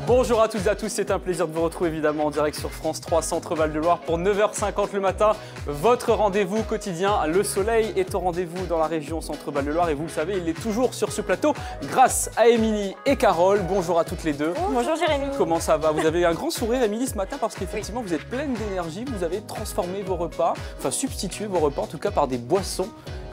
Bonjour à toutes et à tous, c'est un plaisir de vous retrouver évidemment en direct sur France 3 Centre Val de Loire pour 9h50 le matin. Votre rendez-vous quotidien, le soleil est au rendez-vous dans la région Centre Val de Loire et vous le savez, il est toujours sur ce plateau grâce à Émilie et Carole. Bonjour à toutes les deux. Bonjour Jérémy. Comment ça va? Vous avez un grand sourire Émilie ce matin parce qu'effectivement vous êtes pleine d'énergie, vous avez transformé vos repas, enfin substitué vos repas en tout cas par des boissons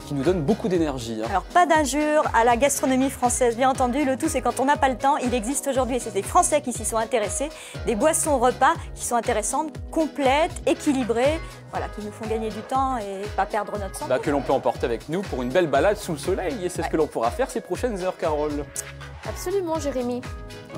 qui nous donnent beaucoup d'énergie. Alors pas d'injure à la gastronomie française, bien entendu. Le tout c'est quand on n'a pas le temps, il existe aujourd'hui, et c'est des Français qui s'y sont intéressés, des boissons repas qui sont intéressantes, complètes, équilibrées, voilà, qui nous font gagner du temps et pas perdre notre santé. Que l'on peut emporter avec nous pour une belle balade sous le soleil et c'est ce que l'on pourra faire ces prochaines heures, Carole. Absolument, Jérémy.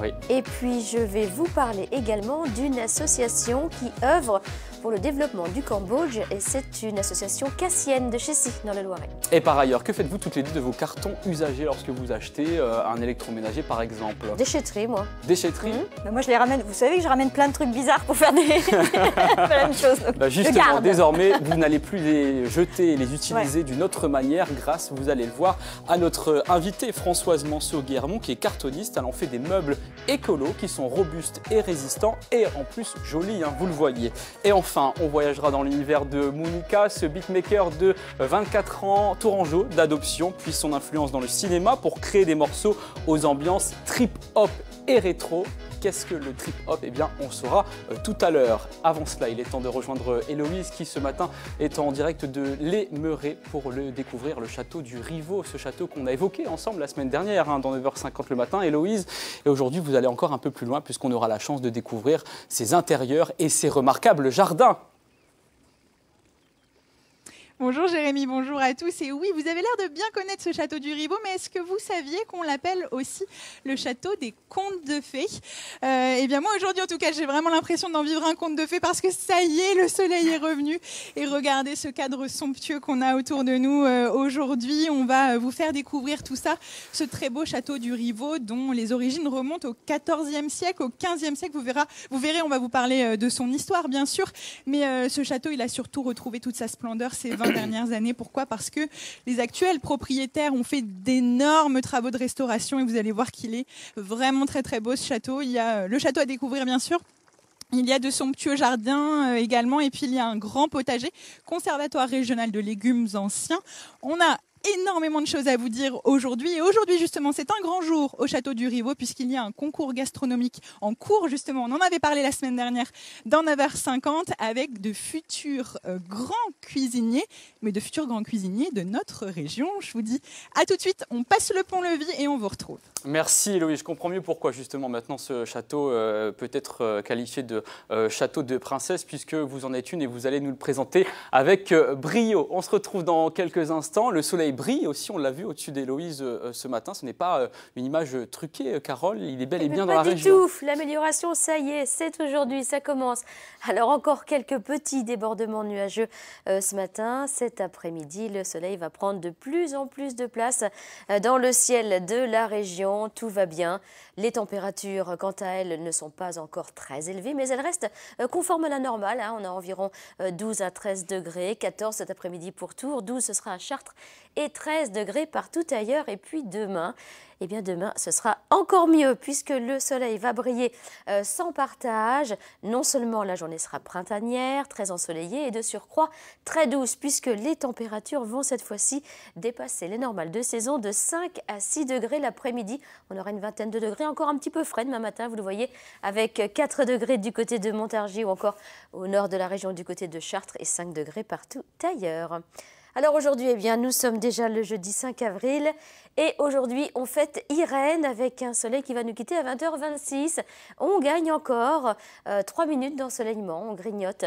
Oui. Et puis, je vais vous parler également d'une association qui œuvre pour le développement du Cambodge. Et c'est une association cassienne de Chessy, dans le Loiret. Et par ailleurs, que faites-vous toutes les deux de vos cartons usagés lorsque vous achetez un électroménager, par exemple? Déchetterie, moi. Déchetterie. Bah moi, je les ramène. Vous savez que je ramène plein de trucs bizarres pour faire des la même chose. Bah justement, désormais, vous n'allez plus les jeter et les utiliser d'une autre manière grâce, vous allez le voir, à notre invitée Françoise Manceau-Guermont, qui est cartoniste. Elle en fait des meubles écolos qui sont robustes et résistants et en plus jolis, hein, vous le voyez. Et enfin, on voyagera dans l'univers de Monica, ce beatmaker de 24 ans, tourangeau d'adoption, puis son influence dans le cinéma pour créer des morceaux aux ambiances trip-hop et rétro. Qu'est-ce que le trip-hop? Eh bien, on saura tout à l'heure. Avant cela, il est temps de rejoindre Héloïse qui, ce matin, est en direct de Les Meurets pour le découvrir, le château du Rivaux, ce château qu'on a évoqué ensemble la semaine dernière, hein, dans 9h50 le matin, Héloïse. Et aujourd'hui, vous allez encore un peu plus loin puisqu'on aura la chance de découvrir ses intérieurs et ses remarquables jardins. Bonjour Jérémy, bonjour à tous. Et oui, vous avez l'air de bien connaître ce château du Rivaux, mais est-ce que vous saviez qu'on l'appelle aussi le château des contes de fées? Eh bien moi aujourd'hui en tout cas, j'ai vraiment l'impression d'en vivre un conte de fées parce que ça y est, le soleil est revenu. Et regardez ce cadre somptueux qu'on a autour de nous aujourd'hui. On va vous faire découvrir tout ça, ce très beau château du Rivaux dont les origines remontent au XIVe siècle, au XVe siècle. Vous verrez, on va vous parler de son histoire bien sûr, mais ce château, il a surtout retrouvé toute sa splendeur ces 20 dernières années. Pourquoi? Parce que les actuels propriétaires ont fait d'énormes travaux de restauration et vous allez voir qu'il est vraiment très très beau ce château. Il y a le château à découvrir bien sûr. Il y a de somptueux jardins également et puis il y a un grand potager, conservatoire régional de légumes anciens. On a énormément de choses à vous dire aujourd'hui. Et aujourd'hui, justement, c'est un grand jour au château du Rivaux puisqu'il y a un concours gastronomique en cours, justement. On en avait parlé la semaine dernière dans 9h50 avec de futurs grands cuisiniers, mais de futurs grands cuisiniers de notre région. Je vous dis à tout de suite, on passe le pont-levis et on vous retrouve. Merci Héloïse, je comprends mieux pourquoi justement maintenant ce château peut être qualifié de château de princesse puisque vous en êtes une et vous allez nous le présenter avec brio. On se retrouve dans quelques instants. Le soleil brille aussi, on l'a vu au-dessus d'Héloïse ce matin. Ce n'est pas une image truquée, Carole, il est bel et bien dans la région. Pas du tout, l'amélioration, ça y est, c'est aujourd'hui, ça commence. Alors encore quelques petits débordements nuageux ce matin. Cet après-midi, le soleil va prendre de plus en plus de place dans le ciel de la région. Tout va bien. Les températures, quant à elles, ne sont pas encore très élevées, mais elles restent conformes à la normale. On a environ 12 à 13 degrés, 14 cet après-midi pour Tours, 12 ce sera à Chartres et 13 degrés partout ailleurs. Et puis demain, eh bien demain, ce sera encore mieux puisque le soleil va briller sans partage. Non seulement la journée sera printanière, très ensoleillée et de surcroît très douce puisque les températures vont cette fois-ci dépasser les normales de saison de 5 à 6 degrés l'après-midi. On aura une vingtaine de degrés, encore un petit peu frais demain matin, vous le voyez, avec 4 degrés du côté de Montargis ou encore au nord de la région du côté de Chartres et 5 degrés partout ailleurs. Alors aujourd'hui, eh bien, nous sommes déjà le jeudi 5 avril et aujourd'hui, on fête Irène avec un soleil qui va nous quitter à 20h26. On gagne encore 3 minutes d'ensoleillement, on grignote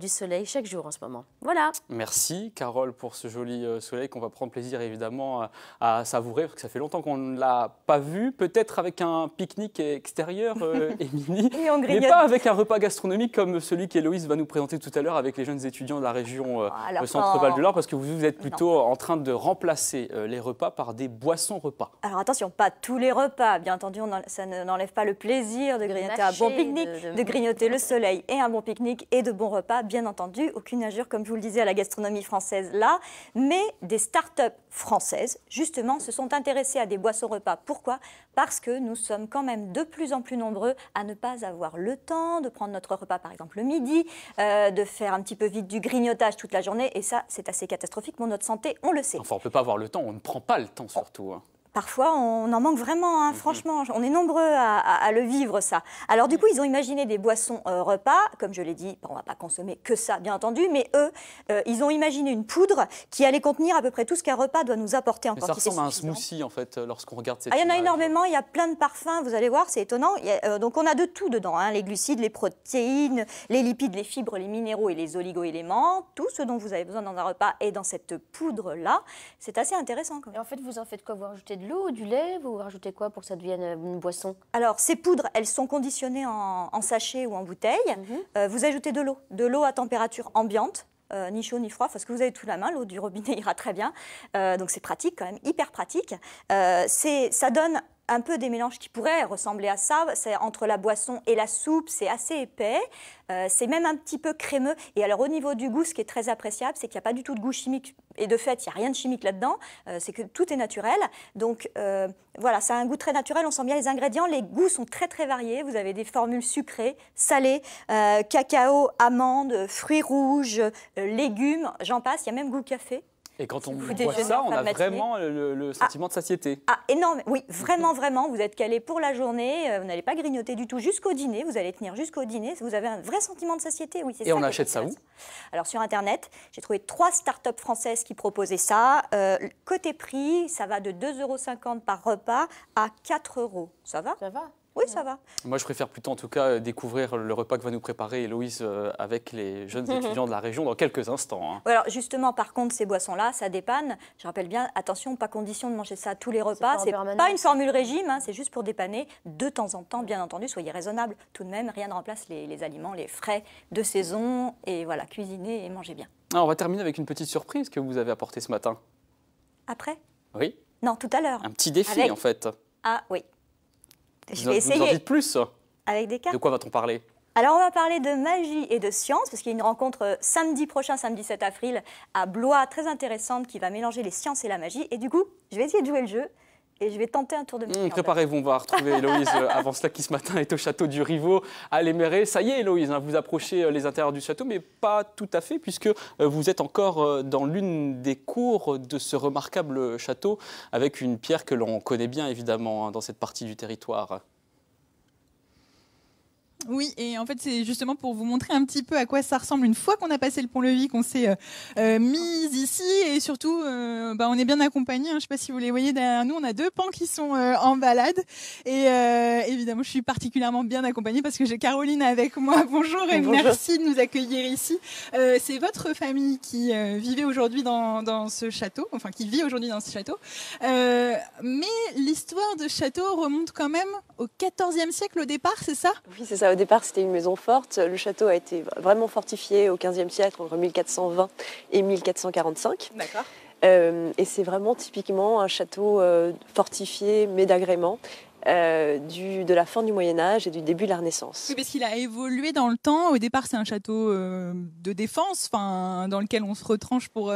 du soleil chaque jour en ce moment. Voilà. Merci Carole pour ce joli soleil qu'on va prendre plaisir évidemment à savourer parce que ça fait longtemps qu'on ne l'a pas vu. Peut-être avec un pique-nique extérieur, Émilie, mais pas avec un repas gastronomique comme celui qu'Héloïse va nous présenter tout à l'heure avec les jeunes étudiants de la région Centre Val de Loire parce que vous êtes plutôt en train de remplacer les repas par des boisson repas. Alors attention, pas tous les repas, bien entendu, ça n'enlève pas le plaisir de grignoter un bon pique-nique, de grignoter le soleil et un bon pique-nique et de bons repas, bien entendu, aucune injure comme je vous le disais à la gastronomie française là, mais des start-up françaises, justement, se sont intéressées à des boissons repas. Pourquoi? Parce que nous sommes quand même de plus en plus nombreux à ne pas avoir le temps de prendre notre repas, par exemple le midi, de faire un petit peu vite du grignotage toute la journée, et ça, c'est assez catastrophique pour notre santé, on le sait. Enfin, on ne peut pas avoir le temps, on ne prend pas le temps surtout. Parfois, on en manque vraiment, hein, franchement, on est nombreux à le vivre, ça. Alors du coup, ils ont imaginé des boissons repas, comme je l'ai dit, on ne va pas consommer que ça, bien entendu, mais eux, ils ont imaginé une poudre qui allait contenir à peu près tout ce qu'un repas doit nous apporter en mais quantité ça ressemble suffisante. à un smoothie, en fait, lorsqu'on regarde cette Il y en a image. énormément, il y a plein de parfums, vous allez voir, c'est étonnant. Donc on a de tout dedans, hein, les glucides, les protéines, les lipides, les fibres, les minéraux et les oligo-éléments, tout ce dont vous avez besoin dans un repas est dans cette poudre-là. C'est assez intéressant quand même. Et en fait, vous en faites quoi? Vous rajoutez de l'eau, du lait? Vous rajoutez quoi pour que ça devienne une boisson? Alors, ces poudres, elles sont conditionnées en sachet ou en bouteille. Vous ajoutez de l'eau à température ambiante. Ni chaud ni froid, parce que vous avez tout la main, l'eau du robinet ira très bien. Donc c'est pratique quand même, hyper pratique. Ça donne un peu des mélanges qui pourraient ressembler à ça. C'est entre la boisson et la soupe, c'est assez épais. C'est même un petit peu crémeux. Et alors au niveau du goût, ce qui est très appréciable, c'est qu'il n'y a pas du tout de goût chimique. Et de fait, il n'y a rien de chimique là-dedans. C'est que tout est naturel. Donc voilà, ça a un goût très naturel. On sent bien les ingrédients. Les goûts sont très très variés. Vous avez des formules sucrées, salées, cacao, amandes, fruits rouges, légumes, j'en passe. Il y a même goût café. Et quand on Vous boit déjeunez ça, en on fin a de matinée. vraiment le sentiment de satiété. Ah, énorme, oui, vraiment, vraiment. Vous êtes calé pour la journée, vous n'allez pas grignoter du tout jusqu'au dîner, vous allez tenir jusqu'au dîner, vous avez un vrai sentiment de satiété. Oui, c'est ça. Et on qui est achète ça où? intéressant. Alors sur Internet, j'ai trouvé 3 startups françaises qui proposaient ça. Côté prix, ça va de 2,50 € par repas à 4 €. Ça va? Ça va? Oui, ça va. Moi, je préfère plutôt, en tout cas, découvrir le repas que va nous préparer Héloïse avec les jeunes étudiants de la région dans quelques instants. Hein. Alors justement, par contre, ces boissons-là, ça dépanne. Je rappelle bien, attention, pas condition de manger ça à tous les repas. C'est pas une formule régime, hein, c'est juste pour dépanner de temps en temps, bien entendu. Soyez raisonnable. Tout de même, rien ne remplace les aliments, les frais de saison. Et voilà, cuisinez et mangez bien. Ah, on va terminer avec une petite surprise que vous avez apportée ce matin. Après? Oui, Non, tout à l'heure. un petit défi Avec- en fait. Ah oui. Je Vous vais nous en essayer dites plus? avec des cartes. De quoi va-t-on parler? Alors, on va parler de magie et de science, parce qu'il y a une rencontre samedi prochain, samedi 7 avril, à Blois, très intéressante, qui va mélanger les sciences et la magie. Et du coup, je vais essayer de jouer le jeu et je vais tenter un tour de magie. Préparez-vous, on va retrouver Héloïse avant cela qui ce matin est au château du Rivaux à l'Éméré. Ça y est Héloïse, hein, vous approchez les intérieurs du château, mais pas tout à fait puisque vous êtes encore dans l'une des cours de ce remarquable château avec une pierre que l'on connaît bien évidemment hein, dans cette partie du territoire. Oui, et en fait, c'est justement pour vous montrer un petit peu à quoi ça ressemble une fois qu'on a passé le pont-levis, qu'on s'est mis ici, et surtout, on est bien accompagnés. Hein, je ne sais pas si vous les voyez derrière nous, on a 2 pans qui sont en balade, et évidemment, je suis particulièrement bien accompagnée parce que j'ai Caroline avec moi. Bonjour et Bonjour. merci de nous accueillir ici. C'est votre famille qui vivait aujourd'hui dans ce château, enfin qui vit aujourd'hui dans ce château, mais l'histoire de château remonte quand même au XIVe siècle au départ, c'est ça ? Oui, c'est ça. Au départ, c'était une maison forte. Le château a été vraiment fortifié au XVe siècle, entre 1420 et 1445. D'accord. Et c'est vraiment typiquement un château fortifié, mais d'agrément, de la fin du Moyen-Âge et du début de la Renaissance. Oui, parce qu'il a évolué dans le temps. Au départ, c'est un château de défense, dans lequel on se retranche pour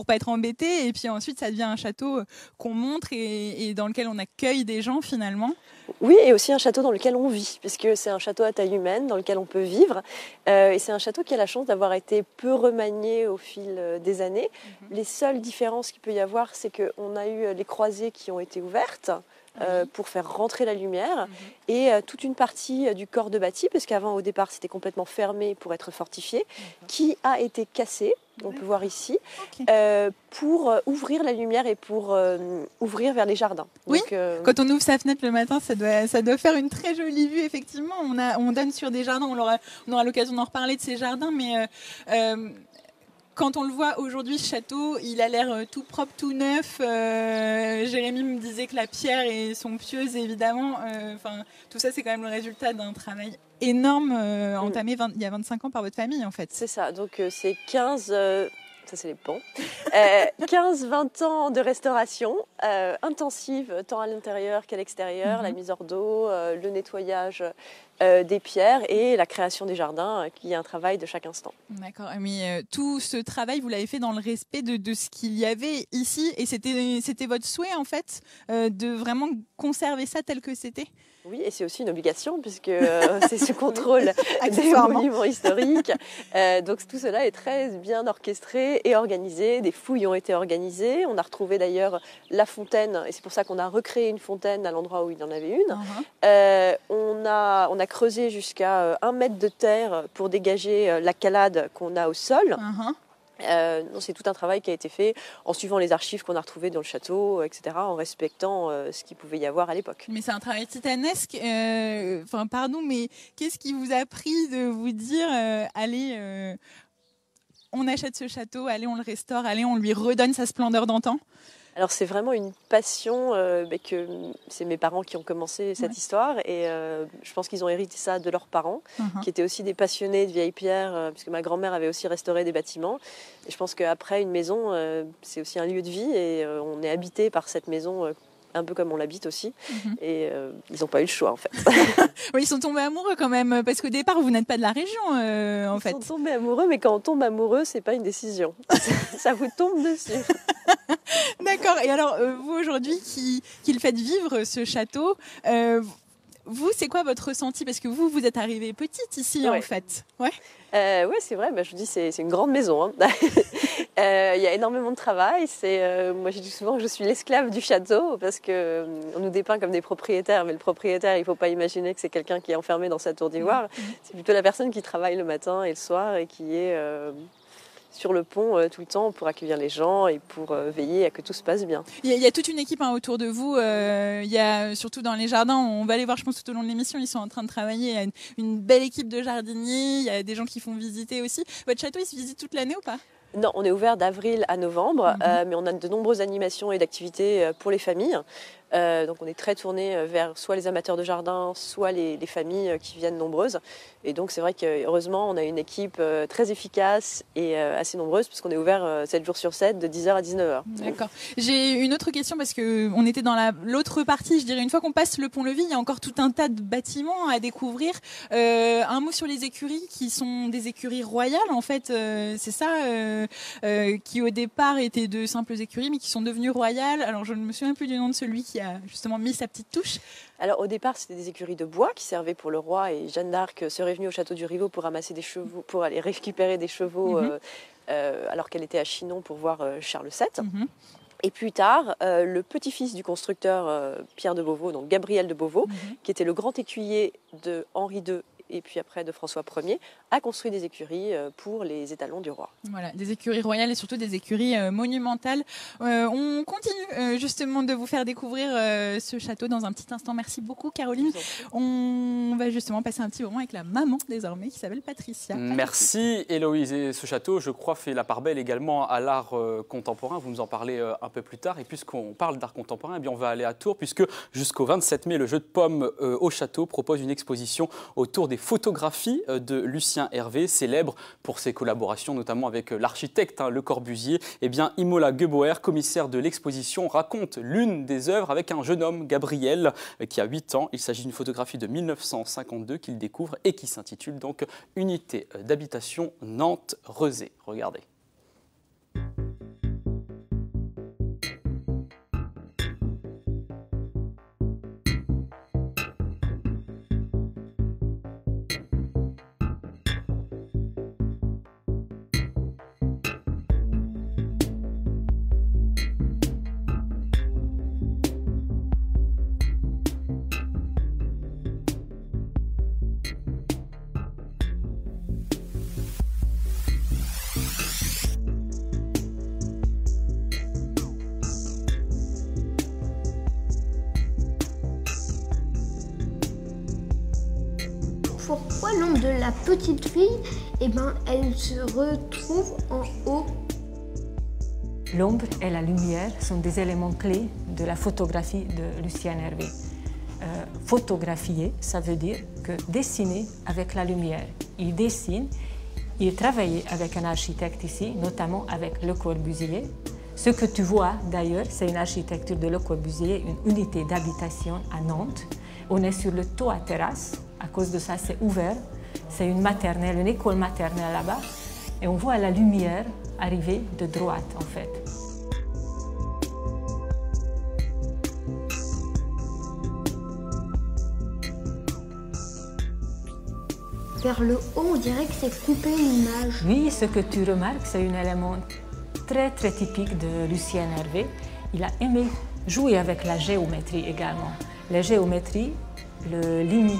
pas être embêté. Et puis ensuite, ça devient un château qu'on montre et dans lequel on accueille des gens finalement. Oui, et aussi un château dans lequel on vit, puisque c'est un château à taille humaine dans lequel on peut vivre. Et c'est un château qui a la chance d'avoir été peu remanié au fil des années. Les seules différences qu'il peut y avoir, c'est qu'on a eu les croisées qui ont été ouvertes pour faire rentrer la lumière et toute une partie du corps de bâti, parce qu'avant, au départ, c'était complètement fermé pour être fortifié, qui a été cassé. On peut voir ici, pour ouvrir la lumière et pour ouvrir vers les jardins. Oui, donc, quand on ouvre sa fenêtre le matin, ça doit faire une très jolie vue, effectivement. On donne sur des jardins, on aura l'occasion d'en reparler de ces jardins, mais quand on le voit aujourd'hui, ce château, il a l'air tout propre, tout neuf. Jérémy me disait que la pierre est somptueuse, évidemment. Tout ça, c'est quand même le résultat d'un travail énorme entamé il y a 25 ans par votre famille, en fait. C'est ça, donc c'est 15 ça c'est les ponts. 15-20 ans de restauration intensive, tant à l'intérieur qu'à l'extérieur, la mise hors d'eau, le nettoyage des pierres et la création des jardins, qui est un travail de chaque instant. D'accord, mais tout ce travail, vous l'avez fait dans le respect de ce qu'il y avait ici, et c'était votre souhait en fait, de vraiment conserver ça tel que c'était? Oui, et c'est aussi une obligation puisque c'est ce contrôle des monuments historiques. Donc tout cela est très bien orchestré et organisé. Des fouilles ont été organisées. On a retrouvé d'ailleurs la fontaine, et c'est pour ça qu'on a recréé une fontaine à l'endroit où il y en avait une. On a creusé jusqu'à 1 mètre de terre pour dégager la calade qu'on a au sol. C'est tout un travail qui a été fait en suivant les archives qu'on a retrouvées dans le château, etc., en respectant ce qu'il pouvait y avoir à l'époque. Mais c'est un travail titanesque. Pardon, mais qu'est-ce qui vous a pris de vous dire allez, on achète ce château, allez, on le restaure, allez, on lui redonne sa splendeur d'antan? Alors c'est vraiment une passion, que c'est mes parents qui ont commencé cette histoire, et je pense qu'ils ont hérité ça de leurs parents, qui étaient aussi des passionnés de vieilles pierres, puisque ma grand-mère avait aussi restauré des bâtiments. Et je pense qu'après une maison, c'est aussi un lieu de vie, et on est habité par cette maison un peu comme on l'habite aussi, et ils n'ont pas eu le choix en fait. Oui, ils sont tombés amoureux quand même, parce qu'au départ vous n'êtes pas de la région en fait. Ils sont tombés amoureux, mais quand on tombe amoureux, c'est pas une décision, ça vous tombe dessus. D'accord, et alors vous aujourd'hui qui le faites vivre ce château, vous, c'est quoi votre ressenti? Parce que vous êtes arrivée petite ici en fait. Ouais, c'est vrai, je vous dis, c'est une grande maison. Il y a énormément de travail. Moi, je dis souvent que je suis l'esclave du château, parce qu'on nous dépeint comme des propriétaires, mais le propriétaire, il ne faut pas imaginer que c'est quelqu'un qui est enfermé dans sa tour d'ivoire. C'est plutôt la personne qui travaille le matin et le soir et qui est sur le pont tout le temps pour accueillir les gens et pour veiller à que tout se passe bien. Il y a toute une équipe autour de vous. Il y a surtout dans les jardins, on va les voir, je pense, tout au long de l'émission, ils sont en train de travailler. Il y a une belle équipe de jardiniers, il y a des gens qui font visiter aussi. Votre château, il se visite toute l'année ou pas? Non, on est ouvert d'avril à novembre, mais on a de nombreuses animations et d'activités pour les familles. Donc on est très tourné vers soit les amateurs de jardin, soit les familles qui viennent nombreuses. Et donc c'est vrai que heureusement on a une équipe très efficace et assez nombreuse, puisqu'on est ouvert 7 jours sur 7 de 10h à 19h. D'accord. J'ai une autre question, parce qu'on était dans l'autre partie, je dirais, une fois qu'on passe le pont-levis, il y a encore tout un tas de bâtiments à découvrir. Un mot sur les écuries, qui sont des écuries royales en fait, c'est ça, qui au départ étaient de simples écuries mais qui sont devenues royales. Alors je ne me souviens plus du nom de celui qui a justement mis sa petite touche. Alors au départ c'était des écuries de bois qui servaient pour le roi, et Jeanne d'Arc serait venue au château du Rivaud pour ramasser des chevaux, pour aller récupérer des chevaux alors qu'elle était à Chinon pour voir Charles VII. Et plus tard, le petit-fils du constructeur Pierre de Beauvau, donc Gabriel de Beauvau, qui était le grand écuyer de Henri II et puis après de François Ier, a construit des écuries pour les étalons du roi. Voilà, des écuries royales et surtout des écuries monumentales. On continue justement de vous faire découvrir ce château dans un petit instant. Merci beaucoup Caroline. On va justement passer un petit moment avec la maman désormais qui s'appelle Patricia. Merci Héloïse. Et ce château, je crois, fait la part belle également à l'art contemporain. Vous nous en parlez un peu plus tard. Et puisqu'on parle d'art contemporain, eh bien, on va aller à Tours, puisque jusqu'au 27 mai, le Jeu de Pommes au château propose une exposition autour des photographies de Lucien Hervé, célèbre pour ses collaborations notamment avec l'architecte Le Corbusier. Eh bien, Imola Gebauer, commissaire de l'exposition, raconte l'une des œuvres avec un jeune homme, Gabriel, qui a 8 ans. Il s'agit d'une photographie de 1952 qu'il découvre et qui s'intitule donc « Unité d'habitation Nantes-Rezé ». Regardez. Pourquoi l'ombre de la petite fille, elle se retrouve en haut? L'ombre et la lumière sont des éléments clés de la photographie de Lucien Hervé. Photographier, ça veut dire que dessiner avec la lumière. Il dessine Il travaillait avec un architecte ici, notamment avec Le Corbusier. Ce que tu vois d'ailleurs, c'est une architecture de Le Corbusier, une unité d'habitation à Nantes. On est sur le toit terrasse, à cause de ça c'est ouvert. C'est une maternelle, une école maternelle là-bas. Et on voit la lumière arriver de droite en fait. Vers le haut, on dirait que c'est coupé l'image. Oui, ce que tu remarques, c'est un élément très typique de Lucien Hervé. Il a aimé jouer avec la géométrie également. La géométrie, le ligne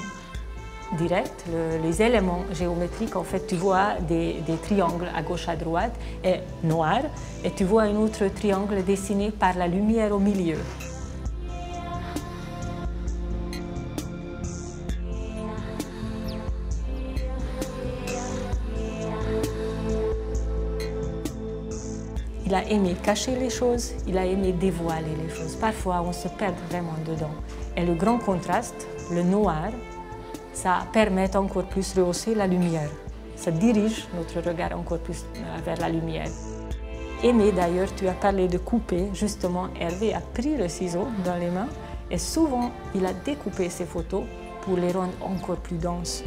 direct, les éléments géométriques, en fait, tu vois des triangles à gauche, à droite, et noir, et tu vois un autre triangle dessiné par la lumière au milieu. Il a aimé cacher les choses, il a aimé dévoiler les choses. Parfois, on se perd vraiment dedans. Et le grand contraste, le noir, ça permet encore plus de rehausser la lumière. Ça dirige notre regard encore plus vers la lumière. Aimé, d'ailleurs, tu as parlé de couper. Justement, Hervé a pris le ciseau dans les mains et souvent, il a découpé ses photos pour les rendre encore plus denses.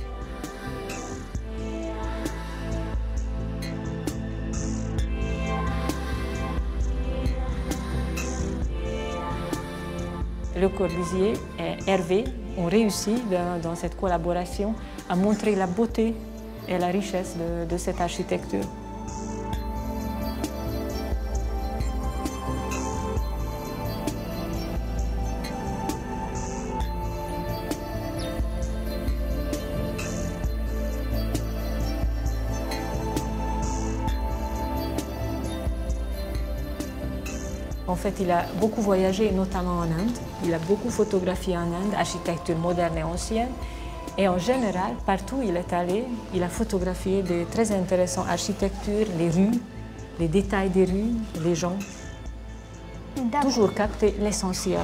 Le Corbusier et Hervé ont réussi dans cette collaboration à montrer la beauté et la richesse de cette architecture. En fait, il a beaucoup voyagé, notamment en Inde. Il a beaucoup photographié en Inde, architecture moderne et ancienne. Et en général, partout où il est allé, il a photographié des très intéressantes architectures, les rues, les détails des rues, les gens. Toujours capter l'essentiel.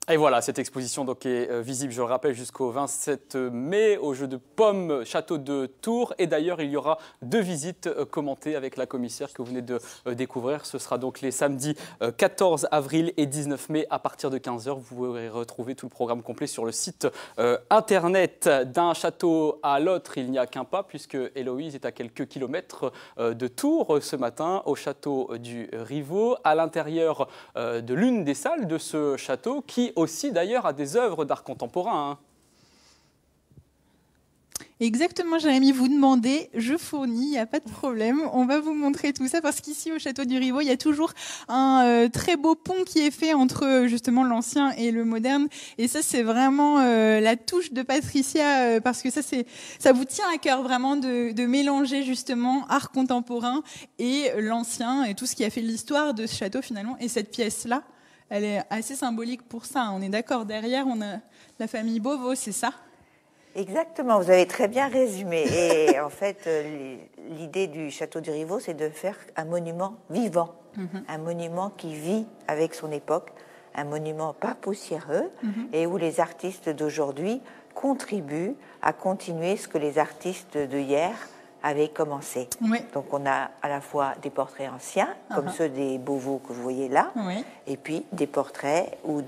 Et voilà, cette exposition donc est visible, je le rappelle, jusqu'au 27 mai au jeu de pommes Château de Tours. Et d'ailleurs, il y aura 2 visites commentées avec la commissaire que vous venez de découvrir. Ce sera donc les samedis 14 avril et 19 mai à partir de 15 h. Vous pourrez retrouver tout le programme complet sur le site internet. D'un château à l'autre, il n'y a qu'un pas puisque Héloïse est à quelques kilomètres de Tours ce matin au château du Rivaux, à l'intérieur de l'une des salles de ce château qui aussi d'ailleurs à des œuvres d'art contemporain. Hein. Exactement, Jérémy, vous demandez, je fournis, il n'y a pas de problème. On va vous montrer tout ça parce qu'ici au Château du Rivaux, il y a toujours un très beau pont qui est fait entre justement l'ancien et le moderne. Et ça, c'est vraiment la touche de Patricia parce que ça vous tient à cœur vraiment de mélanger justement art contemporain et l'ancien et tout ce qui a fait l'histoire de ce château finalement. Et cette pièce-là, elle est assez symbolique pour ça. On est d'accord, derrière, on a la famille Beauvau, c'est ça ? Exactement, vous avez très bien résumé. Et en fait, l'idée du Château du Rivaux, c'est de faire un monument vivant, un monument qui vit avec son époque, un monument pas poussiéreux et où les artistes d'aujourd'hui contribuent à continuer ce que les artistes de hier avaient commencé. Oui. Donc on a à la fois des portraits anciens, comme ceux des Beauvau que vous voyez là, et puis des portraits ou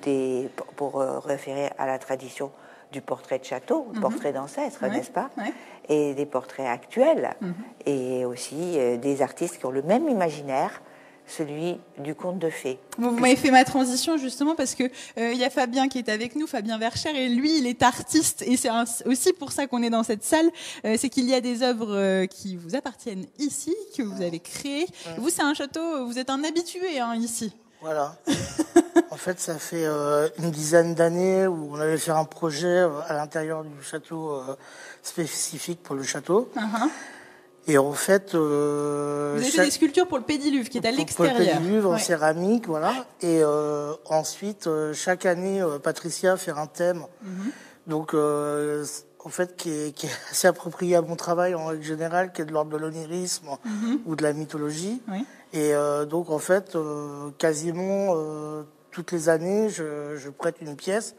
pour référer à la tradition du portrait de château, portrait d'ancêtre, n'est-ce pas? Et des portraits actuels, et aussi des artistes qui ont le même imaginaire, celui du conte de fées. Vous m'avez fait ma transition justement parce que y a Fabien qui est avec nous, Fabien Verchères, et lui il est artiste et c'est aussi pour ça qu'on est dans cette salle, c'est qu'il y a des œuvres qui vous appartiennent ici, que vous avez créées. Vous c'est un château, vous êtes un habitué ici. Voilà. En fait, ça fait une dizaine d'années où on avait fait un projet à l'intérieur du château spécifique pour le château. Et en fait... vous avez fait des sculptures pour le pédiluve qui est à l'extérieur. Pour le pédiluve en céramique, voilà. Et ensuite, chaque année, Patricia fait un thème. Donc, en fait, qui est assez approprié à mon travail en règle générale, qui est de l'ordre de l'onirisme ou de la mythologie. Oui. Et donc, en fait, quasiment toutes les années, je prête une pièce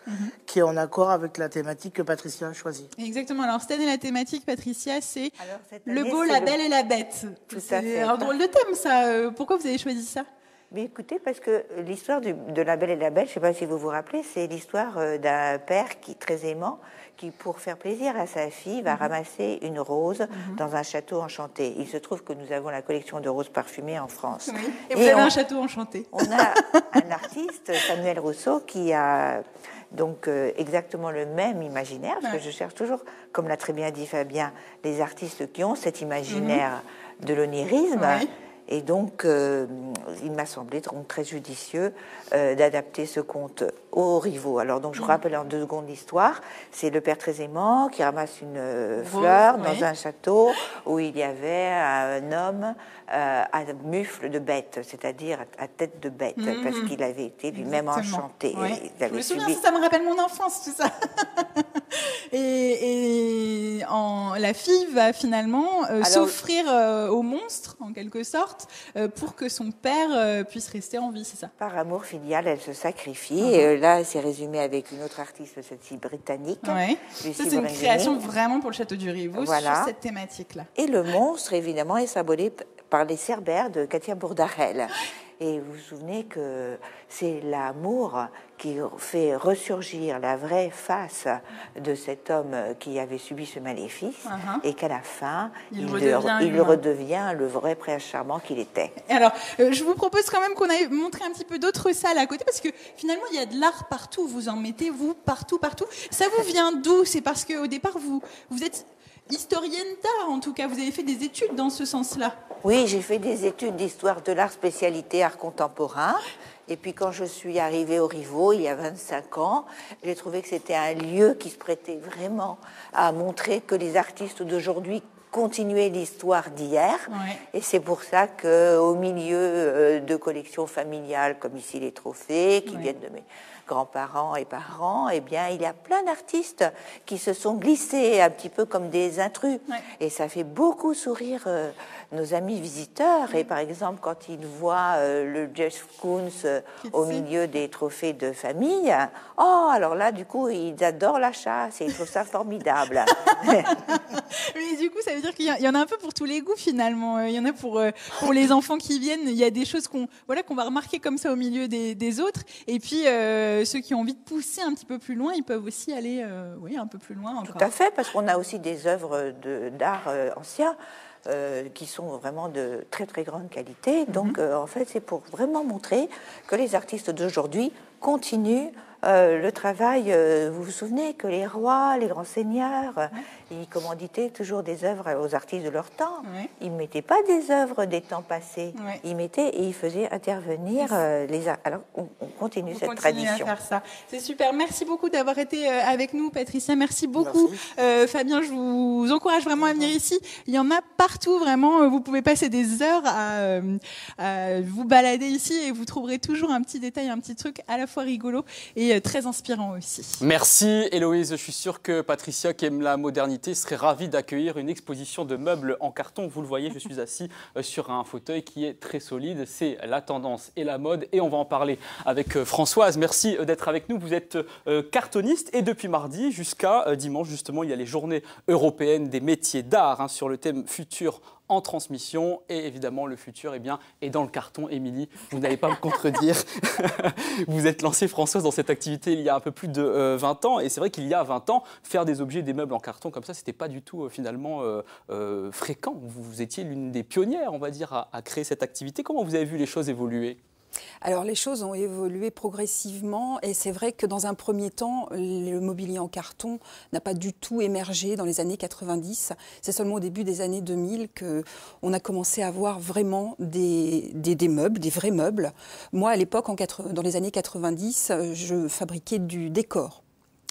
qui est en accord avec la thématique que Patricia a choisie. Exactement. Alors, cette année, la thématique, Patricia, c'est cette le année, beau, c'est la belle et la bête. Tout à C'est fait. un drôle de thème, ça. Pourquoi vous avez choisi ça? Mais écoutez, parce que l'histoire de La Belle et la Bête, je ne sais pas si vous vous rappelez, c'est l'histoire d'un père qui, très aimant, qui, pour faire plaisir à sa fille, va ramasser une rose dans un château enchanté. Il se trouve que nous avons la collection de roses parfumées en France. Oui. Et vous avez un château enchanté. On a un artiste, Samuel Rousseau, qui a donc exactement le même imaginaire, parce que je cherche toujours, comme l'a très bien dit Fabien, les artistes qui ont cet imaginaire de l'onirisme. Et donc, il m'a semblé donc très judicieux d'adapter ce conte aux rivaux. Alors, donc, je vous rappelle en 2 secondes l'histoire. C'est le père très aimant qui ramasse une fleur dans un château où il y avait un homme à mufle de bête, c'est-à-dire à tête de bête, parce qu'il avait été lui-même enchanté. Je me souviens, ça me rappelle mon enfance, tout ça. La fille va finalement s'offrir au monstre, en quelque sorte, pour que son père puisse rester en vie, c'est ça? Par amour filial, elle se sacrifie. Et là, c'est résumé avec une autre artiste, celle-ci britannique. Ça, c'est une création vraiment pour le Château du Rivaux sur cette thématique-là. Et le monstre, évidemment, est symbolisé par les Cerbères de Katia Bourdarel. Et vous vous souvenez que c'est l'amour qui fait ressurgir la vraie face de cet homme qui avait subi ce maléfice, et qu'à la fin, il redevient le vrai prince charmant qu'il était. Et alors, je vous propose quand même qu'on aille montrer un petit peu d'autres salles à côté, parce que finalement, il y a de l'art partout. Vous en mettez, vous, partout. Ça vous vient d'où? C'est parce qu'au départ, vous êtes historienne d'art, en tout cas. Vous avez fait des études dans ce sens-là. Oui, j'ai fait des études d'histoire de l'art, spécialité art contemporain. Et puis quand je suis arrivée au Rivaux, il y a 25 ans, j'ai trouvé que c'était un lieu qui se prêtait vraiment à montrer que les artistes d'aujourd'hui continuaient l'histoire d'hier. Et c'est pour ça qu'au milieu de collections familiales, comme ici les trophées, qui viennent de mes grands-parents et parents, eh bien, il y a plein d'artistes qui se sont glissés un petit peu comme des intrus. Et ça fait beaucoup sourire nos amis visiteurs. Et par exemple, quand ils voient le Jeff Koons au milieu des trophées de famille, alors là, du coup, ils adorent la chasse et ils trouvent ça formidable. Mais du coup, ça veut dire qu'il y en a un peu pour tous les goûts, finalement. Il y en a pour les enfants qui viennent. Il y a des choses qu'on va remarquer comme ça au milieu des autres. Et puis, ceux qui ont envie de pousser un petit peu plus loin, ils peuvent aussi aller un peu plus loin encore. Tout à fait, parce qu'on a aussi des œuvres d'art anciens qui sont vraiment de très très grande qualité. Donc, en fait, c'est pour vraiment montrer que les artistes d'aujourd'hui continuent le travail. Vous vous souvenez que les rois, les grands seigneurs, ils commanditaient toujours des œuvres aux artistes de leur temps. Ils ne mettaient pas des œuvres des temps passés. Ils mettaient et ils faisaient intervenir les arts. Alors, on continue cette tradition. À faire ça. C'est super. Merci beaucoup d'avoir été avec nous, Patricia. Merci beaucoup. Fabien, je vous encourage vraiment à venir ici. Il y en a partout, vraiment. Vous pouvez passer des heures à vous balader ici et vous trouverez toujours un petit détail, un petit truc à la fois rigolo et très inspirant aussi. Merci Héloïse, je suis sûr que Patricia qui aime la modernité serait ravie d'accueillir une exposition de meubles en carton. Vous le voyez, je suis assis sur un fauteuil qui est très solide, c'est la tendance et la mode et on va en parler avec Françoise. Merci d'être avec nous, vous êtes cartoniste et depuis mardi jusqu'à dimanche justement il y a les journées européennes des métiers d'art sur le thème futur en transmission et évidemment le futur est dans le carton. Émilie, vous n'allez pas me contredire. Vous êtes lancée, Françoise, dans cette activité il y a un peu plus de 20 ans et c'est vrai qu'il y a 20 ans, faire des objets, des meubles en carton comme ça, c'était pas du tout finalement fréquent. Vous étiez l'une des pionnières, on va dire, à créer cette activité. Comment vous avez vu les choses évoluer ? Alors les choses ont évolué progressivement et c'est vrai que dans un premier temps, le mobilier en carton n'a pas du tout émergé dans les années 90. C'est seulement au début des années 2000 qu'on a commencé à voir vraiment des meubles, des vrais meubles. Moi, à l'époque, dans les années 90, je fabriquais du décor.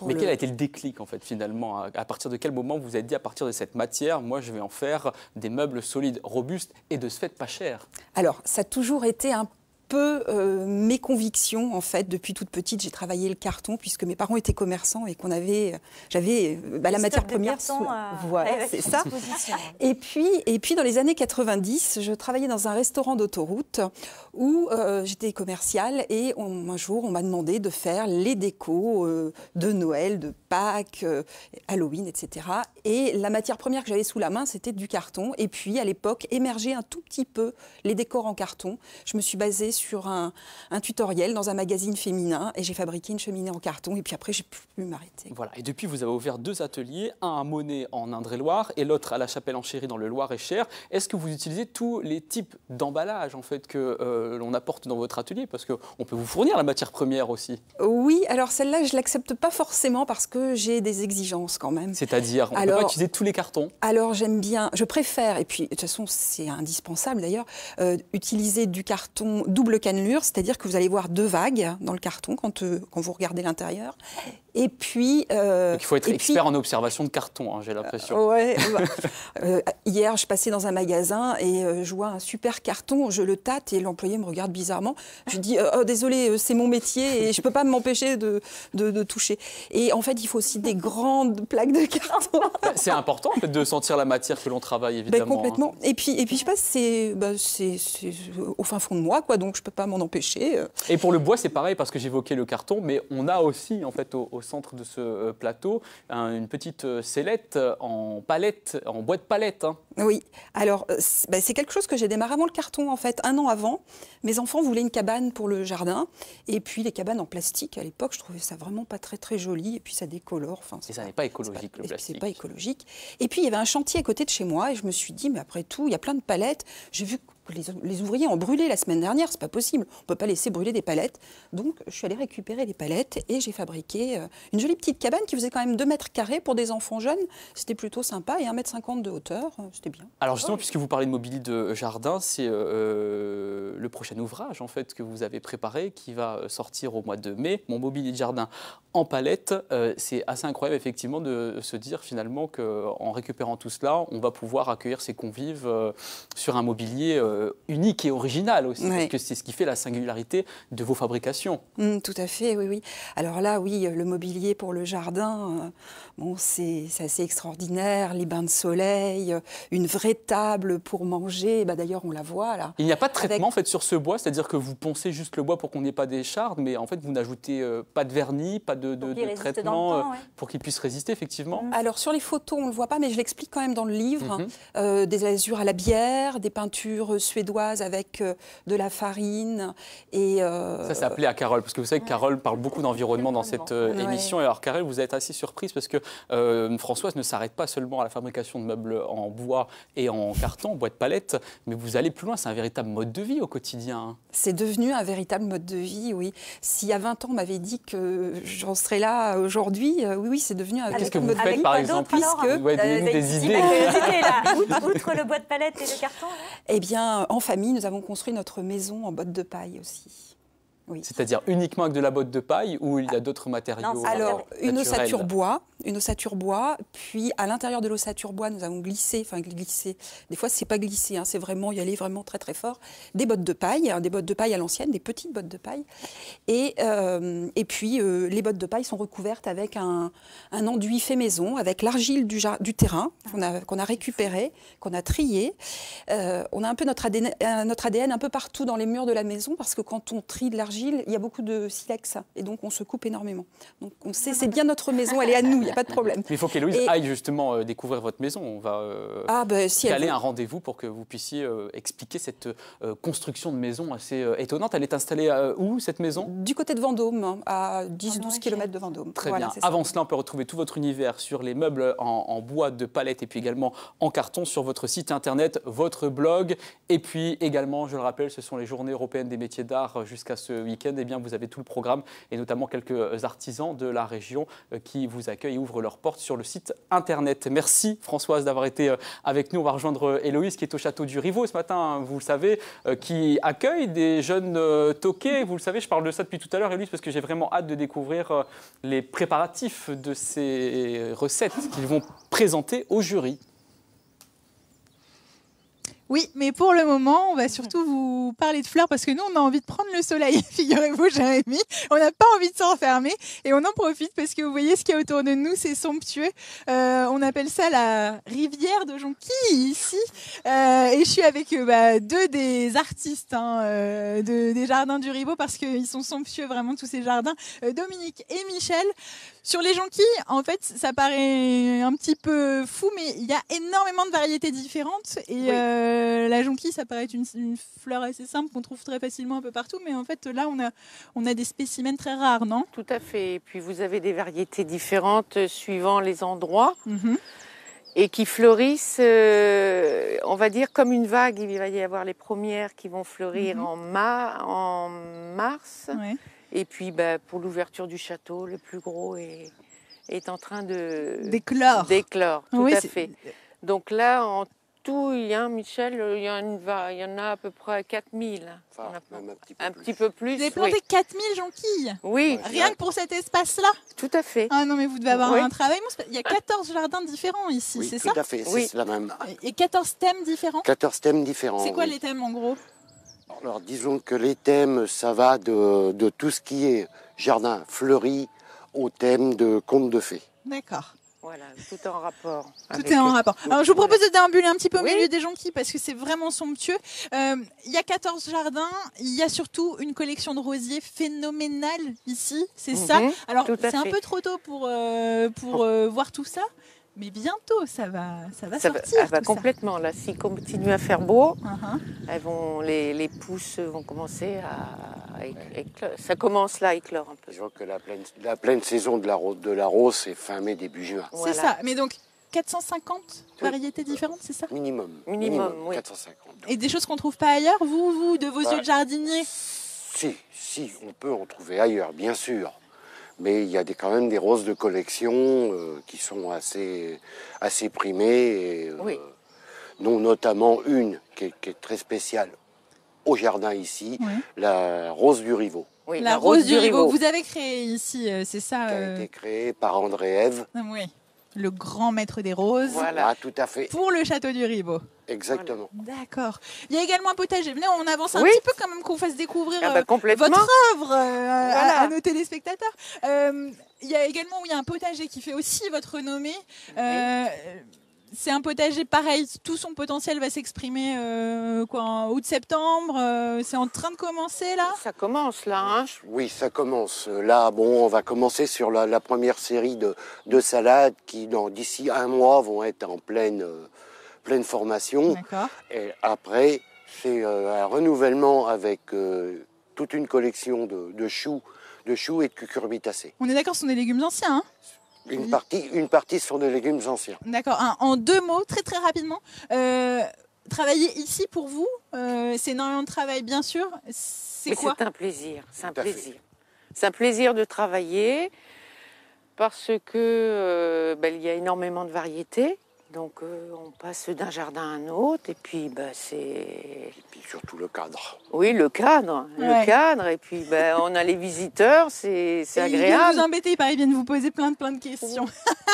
Mais quel a été le déclic, en fait, finalement? À partir de quel moment vous vous êtes dit, à partir de cette matière, moi, je vais en faire des meubles solides, robustes et de ce fait pas chers? Alors, ça a toujours été un peu mes convictions, en fait. Depuis toute petite, j'ai travaillé le carton, puisque mes parents étaient commerçants et j'avais la matière première. Voilà, c'est ça. Et puis, dans les années 90, je travaillais dans un restaurant d'autoroute où j'étais commerciale et un jour, on m'a demandé de faire les décos de Noël, de Pâques, Halloween, etc. Et la matière première que j'avais sous la main, c'était du carton. Et puis, à l'époque, émergeait un tout petit peu les décors en carton. Je me suis basée sur un tutoriel dans un magazine féminin et j'ai fabriqué une cheminée en carton. Et puis après, j'ai pu m'arrêter. Voilà. Et depuis, vous avez ouvert 2 ateliers, un à Monet en Indre-et-Loire et l'autre à La Chapelle-en-Chéry dans le Loir-et-Cher. Est-ce que vous utilisez tous les types d'emballage en fait que l'on apporte dans votre atelier? Parce qu'on peut vous fournir la matière première aussi. Oui, alors celle-là, je ne l'accepte pas forcément parce que j'ai des exigences quand même. C'est-à-dire, on ne peut pas utiliser tous les cartons? Alors j'aime bien, je préfère, et puis de toute façon c'est indispensable d'ailleurs, utiliser du carton double cannelure, c'est-à-dire que vous allez voir 2 vagues dans le carton quand vous regardez l'intérieur. Et puis... Donc, il faut être expert en observation de carton, hein, j'ai l'impression. Hier, je passais dans un magasin et je vois un super carton, je le tâte et l'employé me regarde bizarrement. Je dis « désolé, c'est mon métier et je ne peux pas m'empêcher de toucher ». Et en fait, il faut aussi des grandes plaques de carton. C'est important en fait, de sentir la matière que l'on travaille, évidemment. Complètement. Hein. Et puis je sais pas, c'est au fin fond de moi, quoi, donc je ne peux pas m'en empêcher. Et pour le bois, c'est pareil, parce que j'évoquais le carton, mais on a aussi, en fait, au centre de ce plateau, une petite sellette en palette, en bois de palette. Hein. Oui, alors c'est quelque chose que j'ai démarré avant le carton, en fait, 1 an avant. Mes enfants voulaient une cabane pour le jardin, et puis les cabanes en plastique, à l'époque, je trouvais ça vraiment pas très très joli, et puis ça décolore. Enfin, et ça n'est pas écologique, le plastique. C'est pas écologique. Et puis il y avait un chantier à côté de chez moi, et je me suis dit, mais après tout, il y a plein de palettes. J'ai vu que les ouvriers ont brûlé la semaine dernière, c'est pas possible. On peut pas laisser brûler des palettes. Donc je suis allée récupérer les palettes et j'ai fabriqué une jolie petite cabane qui faisait quand même 2 mètres carrés pour des enfants jeunes. C'était plutôt sympa et 1,50 m de hauteur, c'était bien. Alors justement, puisque vous parlez de mobilier de jardin, c'est le prochain ouvrage en fait que vous avez préparé qui va sortir au mois de mai. Mon mobilier de jardin en palette, c'est assez incroyable effectivement de se dire finalement qu'en récupérant tout cela, on va pouvoir accueillir ses convives sur un mobilier unique et original aussi, parce que c'est ce qui fait la singularité de vos fabrications. Tout à fait, oui. Alors là, oui, le mobilier pour le jardin, c'est assez extraordinaire, les bains de soleil, une vraie table pour manger, d'ailleurs on la voit là. Il n'y a pas de traitement en fait sur ce bois, c'est-à-dire que vous poncez juste le bois pour qu'on n'ait pas d'écharde, mais en fait vous n'ajoutez pas de vernis, pas de traitement pour qu'il puisse résister effectivement. Alors sur les photos on ne le voit pas, mais je l'explique quand même dans le livre, des lasures à la bière, des peintures suédoises avec de la farine. Et ça c'est appelé à Carole, parce que vous savez que Carole parle beaucoup d'environnement dans cette émission. Et alors Carole, vous êtes assez surprise parce que Françoise ne s'arrête pas seulement à la fabrication de meubles en bois et en carton, bois de palette, mais vous allez plus loin, c'est un véritable mode de vie au quotidien. C'est devenu un véritable mode de vie, oui. S'il y a 20 ans, on m'avait dit que j'en serais là aujourd'hui, oui, c'est devenu un véritable mode de vie. Qu'est-ce que vous faites par exemple? Des idées. Outre le bois de palette et le carton? Eh bien, en famille, nous avons construit notre maison en bottes de paille aussi. Oui. C'est-à-dire uniquement avec de la botte de paille ou il y a d'autres matériaux? Alors, une ossature bois, puis à l'intérieur de l'ossature bois, nous avons glissé, des fois c'est pas glissé, c'est vraiment y aller vraiment très très fort, des bottes de paille à l'ancienne, des petites bottes de paille, et puis les bottes de paille sont recouvertes avec un enduit fait maison, avec l'argile du terrain qu'on a récupéré, qu'on a trié. On a un peu notre ADN un peu partout dans les murs de la maison, parce que quand on trie de l'argile, il y a beaucoup de silex et donc on se coupe énormément. Donc on sait, c'est bien notre maison, elle est à nous, il n'y a pas de problème. Mais il faut qu'Héloïse aille justement découvrir votre maison. On va caler un rendez-vous pour que vous puissiez expliquer cette construction de maison assez étonnante. Elle est installée où cette maison? Du côté de Vendôme, à 10-12 km de Vendôme. Très bien. Avant cela, on peut retrouver tout votre univers sur les meubles en bois de palette et puis également en carton sur votre site internet, votre blog. Et puis également, je le rappelle, ce sont les Journées européennes des métiers d'art jusqu'à ce week-end. Eh bien, vous avez tout le programme et notamment quelques artisans de la région qui vous accueillent et ouvrent leurs portes sur le site internet. Merci Françoise d'avoir été avec nous. On va rejoindre Héloïse qui est au château du Rivaux ce matin, vous le savez, qui accueille des jeunes toqués. Vous le savez, je parle de ça depuis tout à l'heure, Héloïse, parce que j'ai vraiment hâte de découvrir les préparatifs de ces recettes qu'ils vont présenter au jury. Oui, mais pour le moment, on va surtout vous parler de fleurs parce que nous, on a envie de prendre le soleil, figurez-vous, Jérémy. On n'a pas envie de s'enfermer et on en profite parce que vous voyez ce qu'il y a autour de nous, c'est somptueux. On appelle ça la rivière de Jonquille ici. Et je suis avec deux des artistes des jardins du Ribot parce qu'ils sont somptueux vraiment tous ces jardins, Dominique et Michel. Sur les jonquilles, en fait, ça paraît un petit peu fou, mais il y a énormément de variétés différentes. Et la jonquille, ça paraît être une fleur assez simple qu'on trouve très facilement un peu partout. Mais en fait, là, on a des spécimens très rares, non? Tout à fait. Et puis, vous avez des variétés différentes suivant les endroits. Et qui fleurissent, on va dire, comme une vague. Il va y avoir les premières qui vont fleurir en mars. Ouais. Et puis, pour l'ouverture du château, le plus gros est en train d'éclore. Tout à fait. Donc là, en tout, il y a, Michel, il y en a à peu près 4000. Enfin, même un petit peu plus. Vous avez planté 4000 jonquilles? Oui. Rien que pour cet espace-là? Tout à fait. Ah non, mais vous devez avoir un travail monstre. Il y a 14 jardins différents ici, c'est ça? Tout à fait, c'est la même. Et 14 thèmes différents? 14 thèmes différents. C'est quoi les thèmes en gros? Alors disons que les thèmes, ça va de tout ce qui est jardin fleuri au thème de contes de fées. D'accord. Voilà, tout est en rapport. Tout est en rapport. Alors, je vous propose de déambuler un petit peu au milieu des jonquilles parce que c'est vraiment somptueux. Il y a 14 jardins. Il y a surtout une collection de rosiers phénoménale ici. C'est ça. Alors, c'est un peu trop tôt pour voir tout ça. Mais bientôt, ça va sortir. Complètement. Là, s'il continue à faire beau, les pousses vont commencer à éclore. Ça commence là à éclore un peu. Je vois que la pleine saison de la rose, c'est fin mai, début juin. C'est ça. Mais donc, 450 variétés différentes, c'est ça? Minimum, oui. 450. Et des choses qu'on ne trouve pas ailleurs, vous, de vos yeux de jardinier? Si, on peut en trouver ailleurs, bien sûr. Mais il y a quand même des roses de collection qui sont assez primées, et, dont notamment une qui est très spéciale au jardin ici, la rose du Ribot. Oui, la rose du Ribot que vous avez créée ici, c'est ça? Qui a été créée par André Ève. Oui, le grand maître des roses. Voilà, tout à fait. Pour le château du Ribot. Exactement. Voilà. D'accord. Il y a également un potager. Venez, on avance un petit peu quand même, qu'on fasse découvrir votre œuvre à nos téléspectateurs. Il y a également un potager qui fait aussi votre renommée. C'est un potager pareil, tout son potentiel va s'exprimer en août-septembre. C'est en train de commencer là? Ça commence là, hein? Oui, ça commence. Là, on va commencer sur la première série de salades qui, d'ici un mois, vont être en pleine formation. D'accord. Et après, c'est un renouvellement avec toute une collection de choux et de cucurbitacées. On est d'accord, ce sont des légumes anciens, hein? Une partie sont des légumes anciens. D'accord. En deux mots, très très rapidement, travailler ici pour vous, c'est énormément de travail, bien sûr. C'est quoi? C'est un plaisir. C'est un plaisir. C'est un plaisir de travailler parce que il y a énormément de variétés. Donc on passe d'un jardin à un autre et puis c'est... Et puis surtout le cadre. Oui, le cadre. Et puis on a les visiteurs, c'est agréable. Ils viennent vous embêter, ils viennent vous poser plein de questions.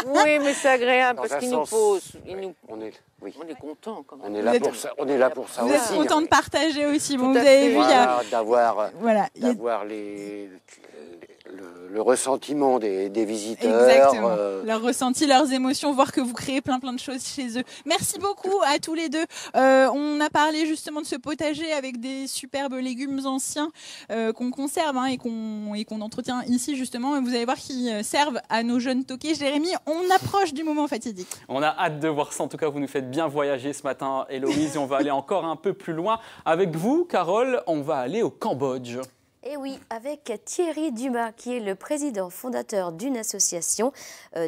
Oui, mais c'est agréable parce qu'ils nous posent. On est content quand même. On est là pour ça aussi. Vous êtes content de partager aussi. Bon, vous avez vu, d'avoir le ressentiment des visiteurs. Exactement. Leurs ressentis, leurs émotions, voir que vous créez plein de choses chez eux. Merci beaucoup à tous les deux. On a parlé justement de ce potager avec des superbes légumes anciens qu'on conserve et qu'on entretient ici justement. Vous allez voir qu'ils servent à nos jeunes toqués. Jérémy, on approche du moment fatidique. On a hâte de voir ça. En tout cas, vous nous faites bien voyager ce matin, Héloïse. Et on va aller encore un peu plus loin. Avec vous, Carole, on va aller au Cambodge. Et oui, avec Thierry Dumas, qui est le président fondateur d'une association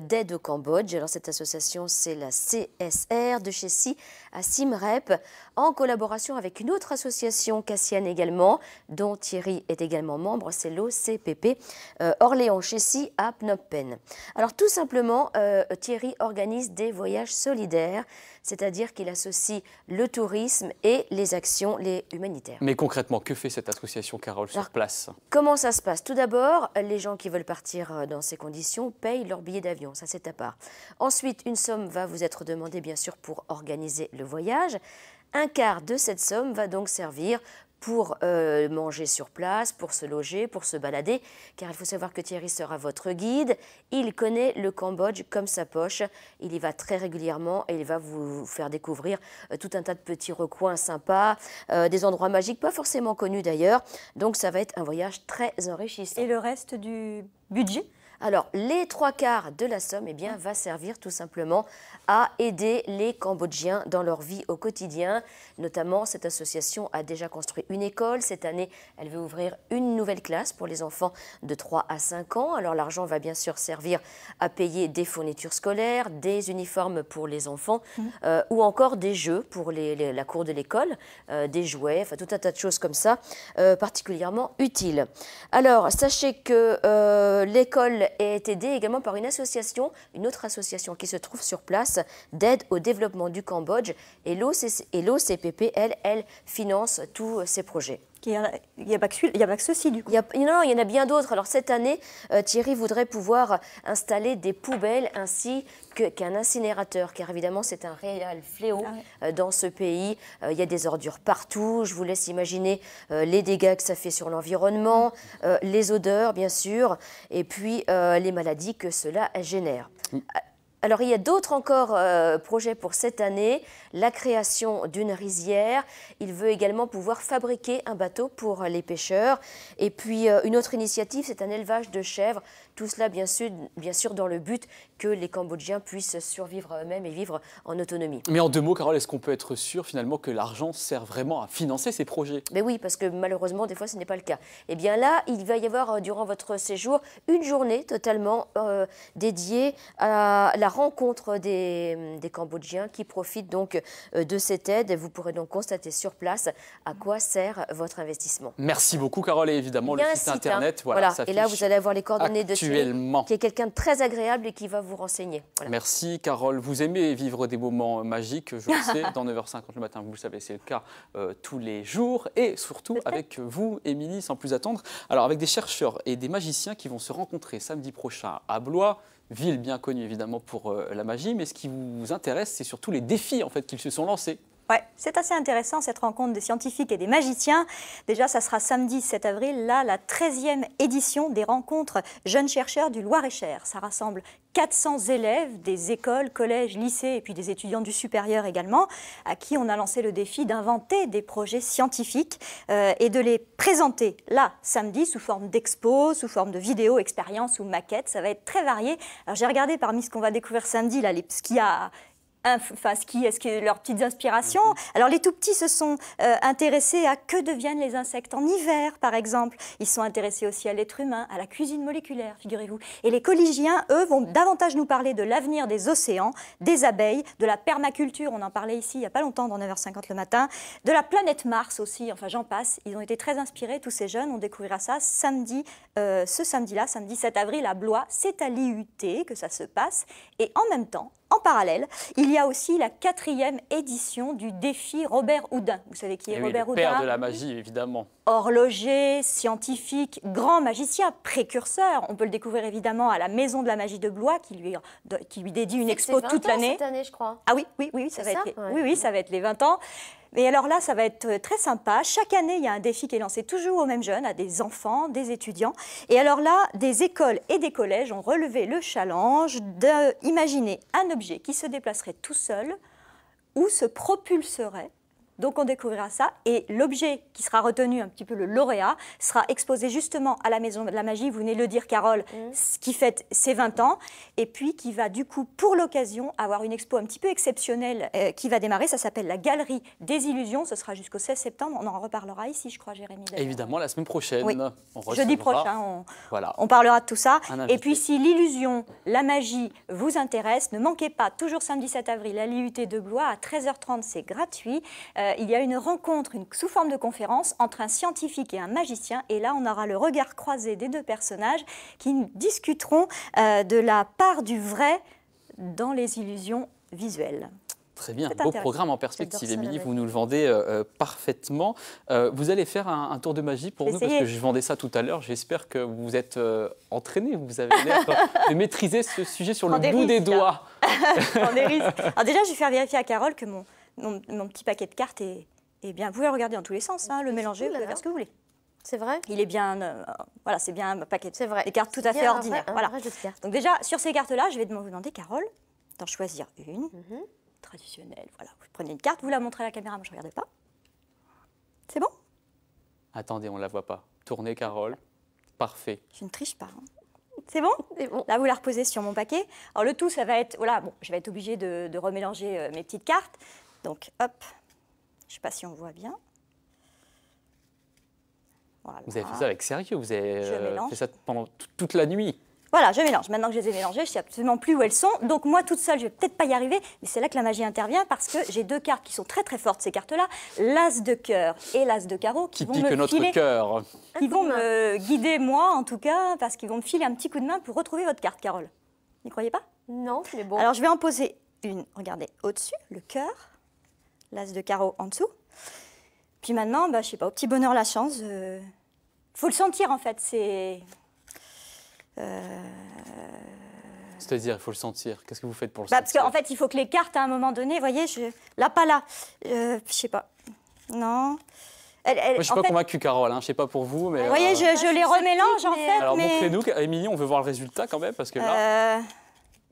d'aide au Cambodge. Alors cette association, c'est la CSR de Chessy à Siem Reap, en collaboration avec une autre association cassienne également, dont Thierry est également membre, c'est l'OCPP, Orléans-Chessy à Phnom Penh. Alors tout simplement, Thierry organise des voyages solidaires, c'est-à-dire qu'il associe le tourisme et les actions humanitaires. Mais concrètement, que fait cette association, Carole, sur place? Comment ça se passe? Tout d'abord, les gens qui veulent partir dans ces conditions payent leur billet d'avion, ça c'est à part. Ensuite, une somme va vous être demandée bien sûr pour organiser le voyage. Un quart de cette somme va donc servir pour manger sur place, pour se loger, pour se balader, car il faut savoir que Thierry sera votre guide. Il connaît le Cambodge comme sa poche, il y va très régulièrement et il va vous faire découvrir tout un tas de petits recoins sympas, des endroits magiques, pas forcément connus d'ailleurs, donc ça va être un voyage très enrichissant. Et le reste du budget ? Alors, les 3/4 de la somme va servir tout simplement à aider les Cambodgiens dans leur vie au quotidien. Notamment, cette association a déjà construit une école. Cette année, elle veut ouvrir une nouvelle classe pour les enfants de 3 à 5 ans. Alors, l'argent va bien sûr servir à payer des fournitures scolaires, des uniformes pour les enfants ou encore des jeux pour la cour de l'école, des jouets, enfin tout un tas de choses comme ça, particulièrement utiles. Alors, sachez que l'école est aidée également par une autre association qui se trouve sur place d'aide au développement du Cambodge et l'OCPP, elle finance tous ces projets. Il n'y a pas que ceci, du coup. Il y en a bien d'autres. Alors, cette année, Thierry voudrait pouvoir installer des poubelles ainsi qu'un incinérateur, car évidemment, c'est un réel fléau dans ce pays. Il y a des ordures partout. Je vous laisse imaginer les dégâts que ça fait sur l'environnement, les odeurs, bien sûr, et puis les maladies que cela génère. Alors, il y a d'autres encore projets pour cette année. La création d'une rizière. Il veut également pouvoir fabriquer un bateau pour les pêcheurs. Et puis, une autre initiative, c'est un élevage de chèvres. Tout cela, bien sûr, dans le but que les Cambodgiens puissent survivre eux-mêmes et vivre en autonomie. Mais en 2 mots, Carole, est-ce qu'on peut être sûr finalement que l'argent sert vraiment à financer ces projets? Mais oui, parce que malheureusement, des fois, ce n'est pas le cas. Eh bien là, il va y avoir, durant votre séjour, une journée totalement dédiée à la rencontre des Cambodgiens qui profitent donc de cette aide. Vous pourrez donc constater sur place à quoi sert votre investissement. Merci beaucoup, Carole, et évidemment, le site internet. Voilà. Et là, vous allez avoir les coordonnées de Thierry, qui est quelqu'un de très agréable et qui va vous renseigner. Voilà. Merci, Carole. Vous aimez vivre des moments magiques, je le sais, dans 9h50 le matin. Vous le savez, c'est le cas tous les jours. Et surtout avec vous, Émilie, sans plus attendre. Alors, avec des chercheurs et des magiciens qui vont se rencontrer samedi prochain à Blois, ville bien connue évidemment pour la magie. Mais ce qui vous intéresse, c'est surtout les défis en fait, qu'ils se sont lancés. Ouais, c'est assez intéressant cette rencontre des scientifiques et des magiciens. Déjà, ça sera samedi 7 avril, là, la 13e édition des rencontres jeunes chercheurs du Loir-et-Cher. Ça rassemble 400 élèves des écoles, collèges, lycées et puis des étudiants du supérieur également, à qui on a lancé le défi d'inventer des projets scientifiques et de les présenter là, samedi, sous forme d'expos, sous forme de vidéos, expériences ou maquettes. Ça va être très varié. Alors, j'ai regardé parmi ce qu'on va découvrir samedi, là, ce qu'il y a... Enfin, ce qui est leurs petites inspirations. Alors, les tout-petits se sont intéressés à que deviennent les insectes en hiver, par exemple. Ils sont intéressés aussi à l'être humain, à la cuisine moléculaire, figurez-vous. Et les collégiens, eux, vont davantage nous parler de l'avenir des océans, des abeilles, de la permaculture, on en parlait ici il n'y a pas longtemps dans 9h50 le matin, de la planète Mars aussi, enfin j'en passe. Ils ont été très inspirés, tous ces jeunes. On découvrira ça samedi, ce samedi-là, samedi 7 avril à Blois. C'est à l'IUT que ça se passe. Et en même temps, en parallèle, il y a aussi la 4e édition du défi Robert Houdin. Vous savez qui est Robert Houdin ? Le père de la magie, évidemment. Horloger, scientifique, grand magicien, précurseur. On peut le découvrir évidemment à la Maison de la Magie de Blois, qui lui dédie une expo toute l'année. Cette année, je crois. Ah oui, ça va être les 20 ans. Et alors là, ça va être très sympa. Chaque année, il y a un défi qui est lancé toujours aux mêmes jeunes, à des enfants, des étudiants. Et alors là, des écoles et des collèges ont relevé le challenge d'imaginer un objet qui se déplacerait tout seul ou se propulserait. Donc on découvrira ça et l'objet qui sera retenu, un petit peu le lauréat, sera exposé justement à la Maison de la Magie, vous venez de le dire Carole, qui fête ses 20 ans et puis qui va du coup pour l'occasion avoir une expo un petit peu exceptionnelle qui va démarrer, ça s'appelle la Galerie des Illusions, ce sera jusqu'au 16 septembre, on en reparlera ici je crois Jérémy. Évidemment la semaine prochaine, oui. Jeudi prochain, on parlera de tout ça et puis si l'illusion, la magie vous intéresse, ne manquez pas, toujours samedi 7 avril à l'IUT de Blois à 13h30, c'est gratuit. Il y a une rencontre sous forme de conférence entre un scientifique et un magicien. Et là, on aura le regard croisé des deux personnages qui discuteront de la part du vrai dans les illusions visuelles. Très bien, beau programme en perspective. Émilie, vous nous le vendez parfaitement. Vous allez faire un tour de magie pour nous, parce que je vendais ça tout à l'heure. J'espère que vous êtes entraîné, vous avez l'air de maîtriser ce sujet sur le bout des doigts. Alors déjà, je vais faire vérifier à Carole que mon petit paquet de cartes est bien. Vous pouvez le regarder dans tous les sens, hein, le mélanger, vous pouvez faire ce que vous voulez. C'est vrai. Il est bien, voilà, c'est bien un paquet vrai. des cartes tout à fait ordinaires. Voilà. Vrai jeu de cartes. Donc déjà, sur ces cartes-là, je vais vous demander, Carole, d'en choisir une, traditionnelle. Voilà, vous prenez une carte, vous la montrez à la caméra, moi je ne regarde pas. C'est bon? Attendez, on ne la voit pas. Tournez, Carole. Parfait. Je ne triche pas. Hein. C'est bon? Là, vous la reposez sur mon paquet. Alors le tout, ça va être, voilà, bon, je vais être obligée de remélanger mes petites cartes. Donc, hop, je ne sais pas si on voit bien. Voilà. Vous avez fait ça avec sérieux, vous avez mélange. fait ça pendant toute la nuit. Voilà, je mélange. Maintenant que je les ai mélangées, je ne sais absolument plus où elles sont. Donc moi, toute seule, je ne vais peut-être pas y arriver, mais c'est là que la magie intervient parce que j'ai deux cartes qui sont très très fortes, ces cartes-là. L'as de cœur et l'as de carreau Qui piquent notre cœur. Qui vont me guider, moi en tout cas, parce qu'ils vont me filer un petit coup de main pour retrouver votre carte, Carole. N'y croyez pas? Non, mais bon. Alors je vais en poser une, regardez, au-dessus, le cœur, l'as de carreau en dessous. Puis maintenant, je ne sais pas, au petit bonheur la chance, faut le sentir en fait, c'est... C'est-à-dire, il faut le sentir. Qu'est-ce que vous faites pour le sentir? Parce qu'en fait, il faut que les cartes, à un moment donné, vous voyez, là, pas là. Je sais pas. Non. Moi, je ne suis pas convaincue, Carole. Hein. Je ne sais pas pour vous, mais... Vous voyez, je les remélange, en fait. Alors, mais... montrez-nous. Émilie, on veut voir le résultat, quand même, parce que là,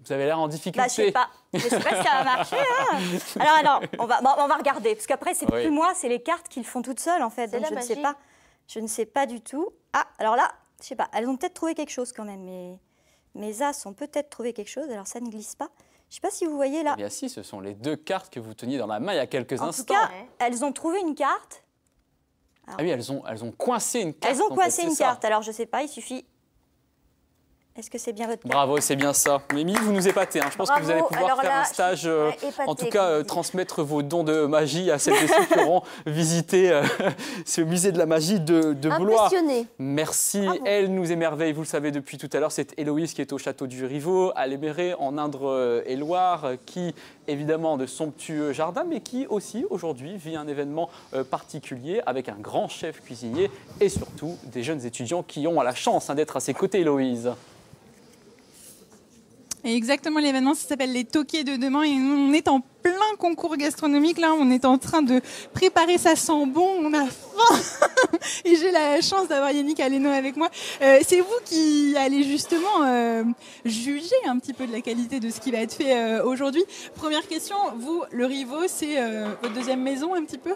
vous avez l'air en difficulté. Je sais pas. Je sais pas si ça va marcher. Hein. Alors, on va regarder. Parce qu'après, c'est plus moi, c'est les cartes qui le font toutes seules, en fait. Donc, je ne sais pas. Je ne sais pas du tout. Ah, alors là, je sais pas. Elles ont peut-être trouvé quelque chose, quand même, mais... Mes as ont peut-être trouvé quelque chose, alors ça ne glisse pas. Je ne sais pas si vous voyez là. Eh bien si, ce sont les deux cartes que vous teniez dans la main il y a quelques instants. En tout cas, elles ont trouvé une carte. Alors, ah oui, elles ont coincé une carte. Elles ont coincé une carte, alors je ne sais pas, il suffit... Est-ce que c'est bien votre carte? Bravo, c'est bien ça. Émilie, vous nous épatez. Hein. Je pense que vous allez pouvoir faire un stage, en tout cas transmettre vos dons de magie à celles et ceux qui auront visité ce musée de la magie de Blois. Merci. Bravo. Elle nous émerveille, vous le savez depuis tout à l'heure. C'est Héloïse qui est au château du Rivaux, à Léméré, en Indre-et-Loire, qui évidemment de somptueux jardins, mais qui aussi aujourd'hui vit un événement particulier avec un grand chef cuisinier et surtout des jeunes étudiants qui ont la chance d'être à ses côtés, Héloïse. Et exactement, l'événement, ça s'appelle les Toqués de demain et on est en plein concours gastronomique. Là, on est en train de préparer, ça sent bon, on a faim. Et j'ai la chance d'avoir Yannick Aleno avec moi. C'est vous qui allez justement juger un petit peu de la qualité de ce qui va être fait aujourd'hui. Première question, vous, le Rivaux, c'est votre deuxième maison un petit peu?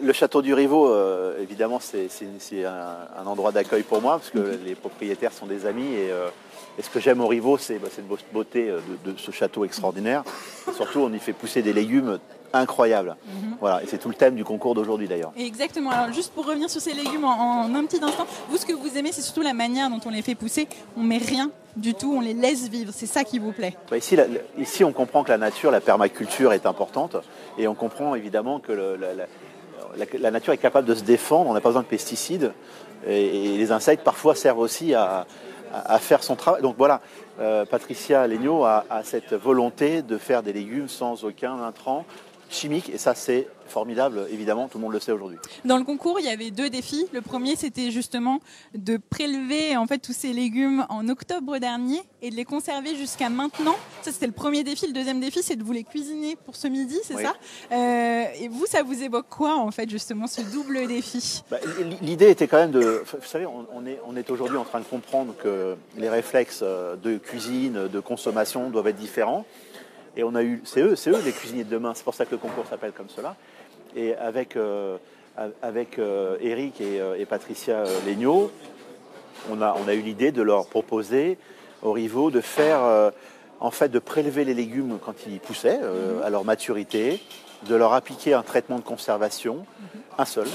Le château du Rivaux, évidemment, c'est un endroit d'accueil pour moi parce que les propriétaires sont des amis et ce que j'aime au Rivaux, c'est cette beauté de ce château extraordinaire. Et surtout, on y fait pousser des légumes incroyables. Voilà, et c'est tout le thème du concours d'aujourd'hui d'ailleurs. Exactement. Alors juste pour revenir sur ces légumes en un petit instant, vous, ce que vous aimez, c'est surtout la manière dont on les fait pousser. On met rien du tout, on les laisse vivre. C'est ça qui vous plaît? Ici, on comprend que la nature, la permaculture est importante et on comprend évidemment que la nature est capable de se défendre, on n'a pas besoin de pesticides et les insectes parfois servent aussi à faire son travail. Donc voilà, Patricia Legnaud a cette volonté de faire des légumes sans aucun intrant chimique et ça c'est formidable, évidemment, tout le monde le sait aujourd'hui. Dans le concours, il y avait deux défis. Le premier, c'était justement de prélever en fait tous ces légumes en octobre dernier et de les conserver jusqu'à maintenant. Ça, c'était le premier défi. Le deuxième défi, c'est de vous les cuisiner pour ce midi, c'est ça? Et vous, ça vous évoque quoi, en fait, justement, ce double défi? L'idée était quand même de... Vous savez, on est aujourd'hui en train de comprendre que les réflexes de cuisine, de consommation doivent être différents. Et on a eu, c'est eux les cuisiniers de demain, c'est pour ça que le concours s'appelle comme cela. Et avec Eric et Patricia Legnaud, on a eu l'idée de leur proposer aux Rivaux de faire, en fait, de prélever les légumes quand ils poussaient, à leur maturité, de leur appliquer un traitement de conservation, un seul,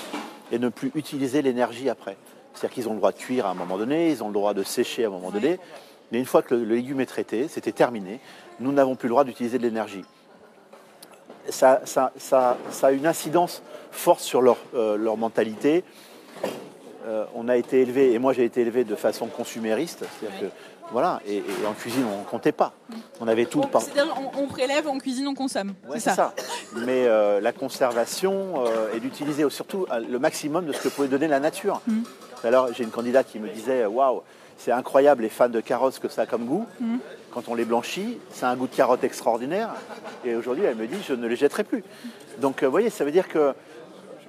et ne plus utiliser l'énergie après. C'est-à-dire qu'ils ont le droit de cuire à un moment donné, ils ont le droit de sécher à un moment donné, mais une fois que le légume est traité, c'était terminé, nous n'avons plus le droit d'utiliser de l'énergie. Ça a une incidence forte sur leur mentalité. On a été élevé, et moi j'ai été élevé de façon consumériste, c'est-à-dire que voilà, et en cuisine on ne comptait pas. On avait tout le pain. C'est-à-dire on prélève, on cuisine, on consomme. Ouais, c'est ça. Mais la conservation et d'utiliser surtout le maximum de ce que pouvait donner la nature. Alors j'ai une candidate qui me disait waouh, c'est incroyable les fans de carottes que ça a comme goût. Quand on les blanchit, c'est un goût de carotte extraordinaire. Et aujourd'hui, elle me dit, je ne les jetterai plus. Donc, vous voyez, ça veut dire que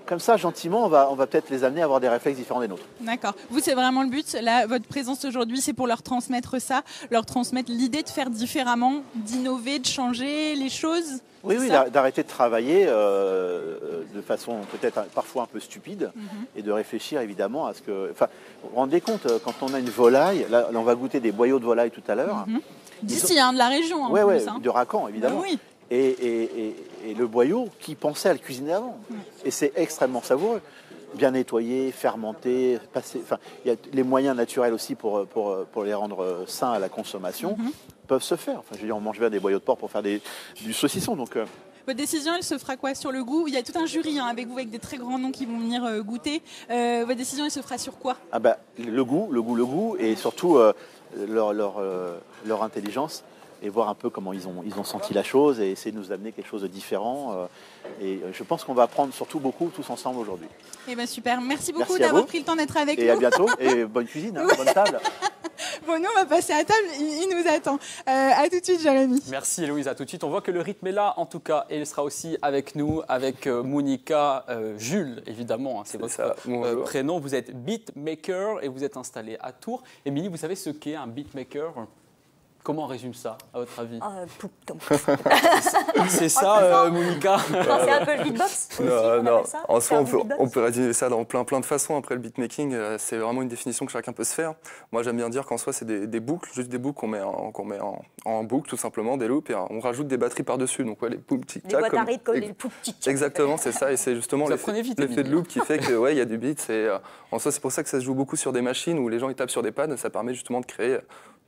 comme ça, gentiment, on va peut-être les amener à avoir des réflexes différents des nôtres. D'accord. Vous, c'est vraiment le but. Là, votre présence aujourd'hui, c'est pour leur transmettre ça, leur transmettre l'idée de faire différemment, d'innover, de changer les choses. Oui, d'arrêter de travailler de façon peut-être parfois un peu stupide et de réfléchir évidemment à ce que... Enfin, vous vous rendez compte, quand on a une volaille, là on va goûter des boyaux de volaille tout à l'heure. D'ici, de la région en plus. Oui, de Racan évidemment. Oui. Et le boyau qui pensait à le cuisiner avant. Et c'est extrêmement savoureux. Bien nettoyé, fermenté, il y a les moyens naturels aussi pour les rendre sains à la consommation peuvent se faire. Enfin, je veux dire, on mange bien des boyaux de porc pour faire du saucisson. Donc, votre décision, elle se fera quoi sur le goût? Il y a tout un jury avec vous, avec des très grands noms qui vont venir goûter. Votre décision, elle se fera sur quoi? Le goût, et surtout leur intelligence. Et voir un peu comment ils ont senti la chose et essayer de nous amener quelque chose de différent. Et je pense qu'on va apprendre surtout beaucoup tous ensemble aujourd'hui. Eh bien super, merci beaucoup d'avoir pris le temps d'être avec nous. Et à bientôt, et bonne cuisine, bonne table. Bon, nous on va passer à table, il nous attend. À tout de suite, Jérémy. Merci Héloïse, à tout de suite. On voit que le rythme est là en tout cas, et il sera aussi avec nous, avec Monica, Jules évidemment, c'est votre prénom. Vous êtes beatmaker et vous êtes installé à Tours. Émilie, vous savez ce qu'est un beatmaker ? Comment on résume ça, à votre avis? C'est ça, Monica? C'est un peu le beatbox aussi, non. En soi, on peut résumer ça dans plein de façons. Après, le beatmaking, c'est vraiment une définition que chacun peut se faire. Moi, j'aime bien dire qu'en soi, c'est des boucles, juste des boucles qu'on met en boucle, tout simplement, des loops, et on rajoute des batteries par-dessus. Donc, les poum tic tac. Les boîtes à rythme comme les poum tic tac. Exactement, c'est ça. Et c'est justement l'effet de loop qui fait que, il y a du beat. En soi, c'est pour ça que ça se joue beaucoup sur des machines où les gens ils tapent sur des pads. Ça permet justement de créer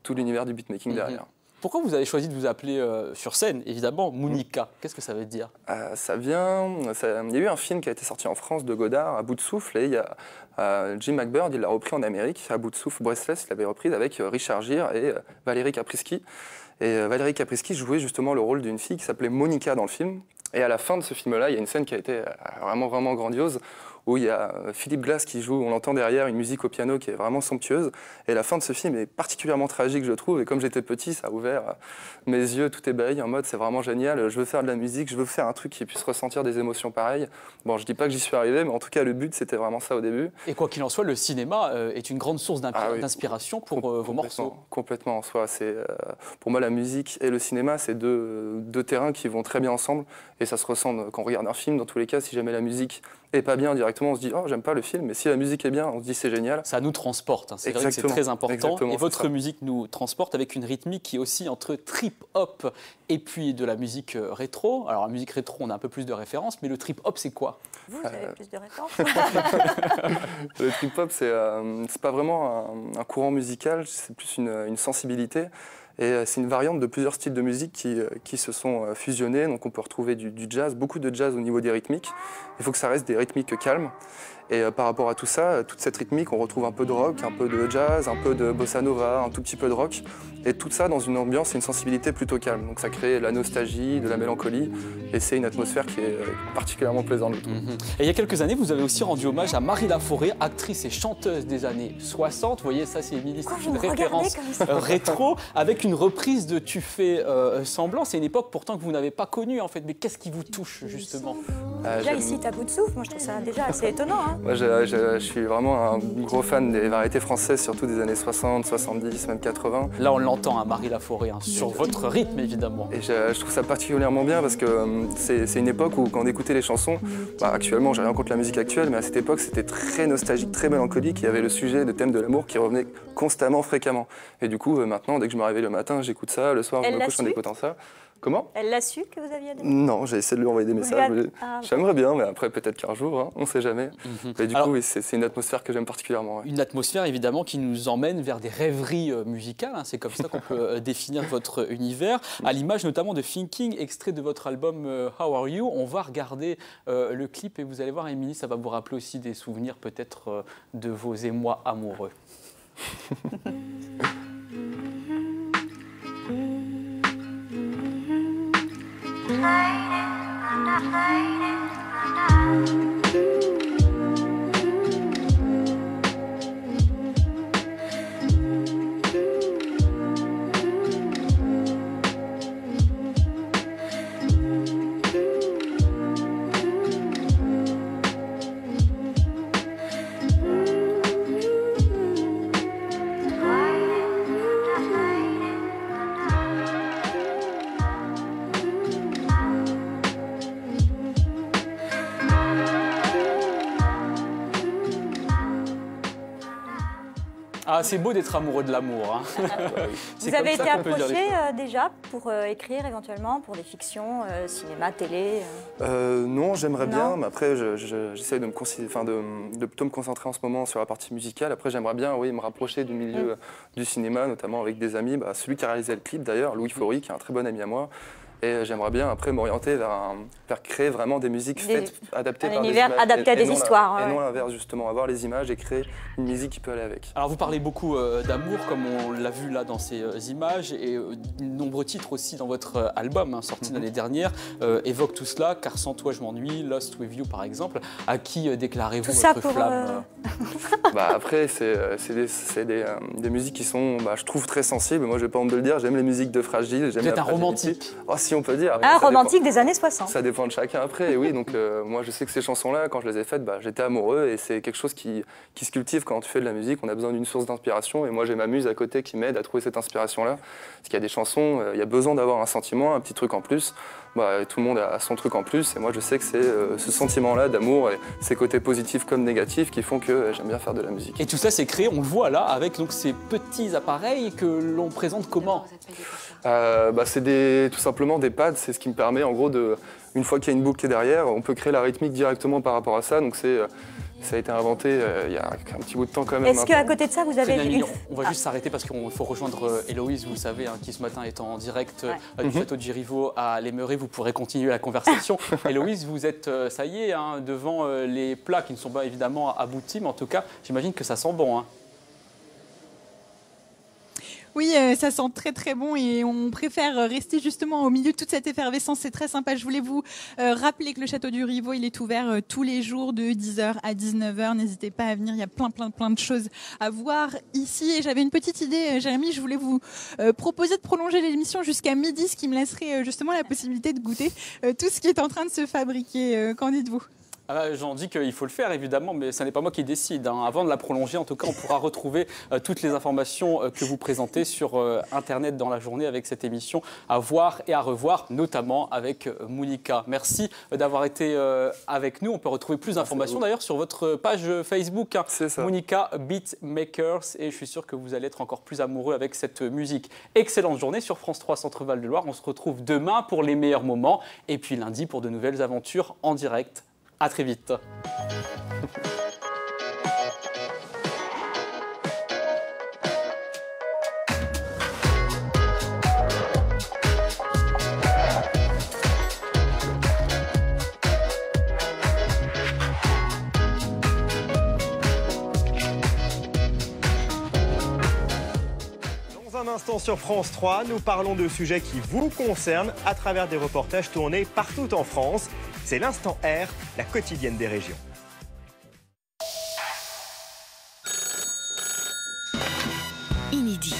tout l'univers du beatmaking derrière. Pourquoi vous avez choisi de vous appeler sur scène, évidemment, Monica? Qu'est-ce que ça veut dire? Il y a eu un film qui a été sorti en France de Godard, À bout de souffle, et il y a Jim McBird, il l'a repris en Amérique, À bout de souffle, Breathless, il l'avait reprise avec Richard Gere et Valérie Caprisky. Et Valérie Caprisky jouait justement le rôle d'une fille qui s'appelait Monica dans le film. Et à la fin de ce film-là, il y a une scène qui a été vraiment grandiose, où il y a Philippe Glass qui joue, on l'entend derrière, une musique au piano qui est vraiment somptueuse. Et la fin de ce film est particulièrement tragique, je trouve. Et comme j'étais petit, ça a ouvert mes yeux tout ébahi en mode c'est vraiment génial, je veux faire de la musique, je veux faire un truc qui puisse ressentir des émotions pareilles. Bon, je dis pas que j'y suis arrivé, mais en tout cas, le but, c'était vraiment ça au début. Et quoi qu'il en soit, le cinéma est une grande source d'inspiration pour vos morceaux. Complètement en soi. Pour moi, la musique et le cinéma, c'est deux terrains qui vont très bien ensemble. Et ça se ressent quand on regarde un film. Dans tous les cas, si jamais la musique est pas bien directement, on se dit oh j'aime pas le film, mais si la musique est bien, on se dit c'est génial. Ça nous transporte, c'est vrai que c'est très important. Exactement, et votre musique nous transporte avec une rythmique qui est aussi entre trip-hop et puis de la musique rétro. Alors la musique rétro, on a un peu plus de références, mais le trip-hop c'est quoi? Vous avez plus de références? Le trip-hop c'est pas vraiment un courant musical, c'est plus une sensibilité. Et c'est une variante de plusieurs styles de musique qui se sont fusionnés. Donc on peut retrouver du jazz, beaucoup de jazz au niveau des rythmiques. Il faut que ça reste des rythmiques calmes. Et par rapport à tout ça, toute cette rythmique, on retrouve un peu de rock, un peu de jazz, un peu de bossa nova, un tout petit peu de rock. Et tout ça dans une ambiance et une sensibilité plutôt calme. Donc ça crée de la nostalgie, de la mélancolie. Et c'est une atmosphère qui est particulièrement plaisante, je trouve. Et il y a quelques années, vous avez aussi rendu hommage à Marie Laforêt, actrice et chanteuse des années 60. Vous voyez, ça c'est Émilie, c'est une référence rétro, avec une reprise de Tu fais semblant. C'est une époque pourtant que vous n'avez pas connue en fait. Mais qu'est-ce qui vous touche justement? Déjà ici, à bout de souffle, moi je trouve ça déjà assez étonnant. Hein. Moi, je suis vraiment un gros fan des variétés françaises, surtout des années 60, 70, même 80. Là, on l'entend, hein, Marie Laforêt, sur votre rythme, évidemment. Et je trouve ça particulièrement bien parce que c'est une époque où, quand on écoutait les chansons, actuellement, j'ai rien contre la musique actuelle, mais à cette époque, c'était très nostalgique, très mélancolique. Il y avait le sujet, le thème de l'amour qui revenait constamment, fréquemment. Et du coup, maintenant, dès que je me réveille le matin, j'écoute ça. Le soir, je me couche en écoutant ça. Comment? Elle l'a su que vous aviez des... Non, j'ai essayé de lui envoyer des messages. J'aimerais bien, mais après peut-être qu'un jour, hein, on ne sait jamais. Et du coup, oui, c'est une atmosphère que j'aime particulièrement. Ouais. Une atmosphère évidemment qui nous emmène vers des rêveries musicales. Hein, c'est comme ça qu'on peut définir votre univers. À l'image notamment de Thinking, extrait de votre album How Are You. On va regarder le clip et vous allez voir, Émilie, ça va vous rappeler aussi des souvenirs peut-être de vos émois amoureux. Ah, c'est beau d'être amoureux de l'amour. Hein. Vous avez été approché déjà pour écrire éventuellement pour des fictions, cinéma, télé Non, j'aimerais bien, mais après j'essaie de plutôt me concentrer en ce moment sur la partie musicale. Après j'aimerais bien me rapprocher du milieu du cinéma, notamment avec des amis. Celui qui a réalisé le clip d'ailleurs, Louis Faury, qui est un très bon ami à moi. Et j'aimerais bien après m'orienter vers créer vraiment des musiques adaptées par des images. Adapté à des histoires. Et non l'inverse, justement, avoir les images et créer une musique qui peut aller avec. Alors vous parlez beaucoup d'amour, comme on l'a vu là dans ces images, et de nombreux titres aussi dans votre album, sorti l'année dernière, évoquent tout cela, Car sans toi je m'ennuie, Lost with you par exemple. À qui déclarez-vous votre flamme Après, c'est des musiques qui sont, je trouve, très sensibles. Moi, je n'ai pas honte de le dire, j'aime les musiques de Fragile. Vous êtes un romantique. Si on peut dire. Un romantique des années 60. Ça dépend de chacun après, et oui. Donc moi je sais que ces chansons-là, quand je les ai faites, j'étais amoureux, et c'est quelque chose qui se cultive quand tu fais de la musique. On a besoin d'une source d'inspiration, et moi j'ai ma muse à côté qui m'aide à trouver cette inspiration-là. Parce qu'il y a des chansons, il y a besoin d'avoir un sentiment, un petit truc en plus. Tout le monde a son truc en plus, et moi je sais que c'est ce sentiment-là d'amour et ces côtés positifs comme négatifs qui font que j'aime bien faire de la musique. Et tout ça c'est créé, on le voit là, avec donc ces petits appareils que l'on présente comment c'est tout simplement des pads, c'est ce qui me permet en gros une fois qu'il y a une boucle qui est derrière, on peut créer la rythmique directement par rapport à ça. Donc ça a été inventé il y a un petit bout de temps quand même. Est-ce qu'à côté de ça, vous avez On va juste s'arrêter parce qu'il faut rejoindre Héloïse, vous savez, qui ce matin est en direct du château de Giriveau à l'Aimerais. Vous pourrez continuer la conversation. Héloïse, vous êtes, ça y est, devant les plats qui ne sont pas évidemment aboutis, mais en tout cas, j'imagine que ça sent bon. Oui, ça sent très très bon et on préfère rester justement au milieu de toute cette effervescence. C'est très sympa. Je voulais vous rappeler que le Château du Rivaux, il est ouvert tous les jours de 10h à 19h. N'hésitez pas à venir, il y a plein de choses à voir ici. Et j'avais une petite idée, Jérémy, je voulais vous proposer de prolonger l'émission jusqu'à midi, ce qui me laisserait justement la possibilité de goûter tout ce qui est en train de se fabriquer. Qu'en dites-vous ? J'en dis qu'il faut le faire évidemment, mais ce n'est pas moi qui décide. Avant de la prolonger, en tout cas, on pourra retrouver toutes les informations que vous présentez sur Internet dans la journée avec cette émission à voir et à revoir, notamment avec Monika. Merci d'avoir été avec nous. On peut retrouver plus d'informations d'ailleurs sur votre page Facebook, Monika Beatmakers, et je suis sûr que vous allez être encore plus amoureux avec cette musique. Excellente journée sur France 3 Centre-Val de Loire. On se retrouve demain pour les meilleurs moments et puis lundi pour de nouvelles aventures en direct. À très vite. Dans un instant sur France 3, nous parlons de sujets qui vous concernent à travers des reportages tournés partout en France. C'est l'Instant R, la quotidienne des régions. Inédit,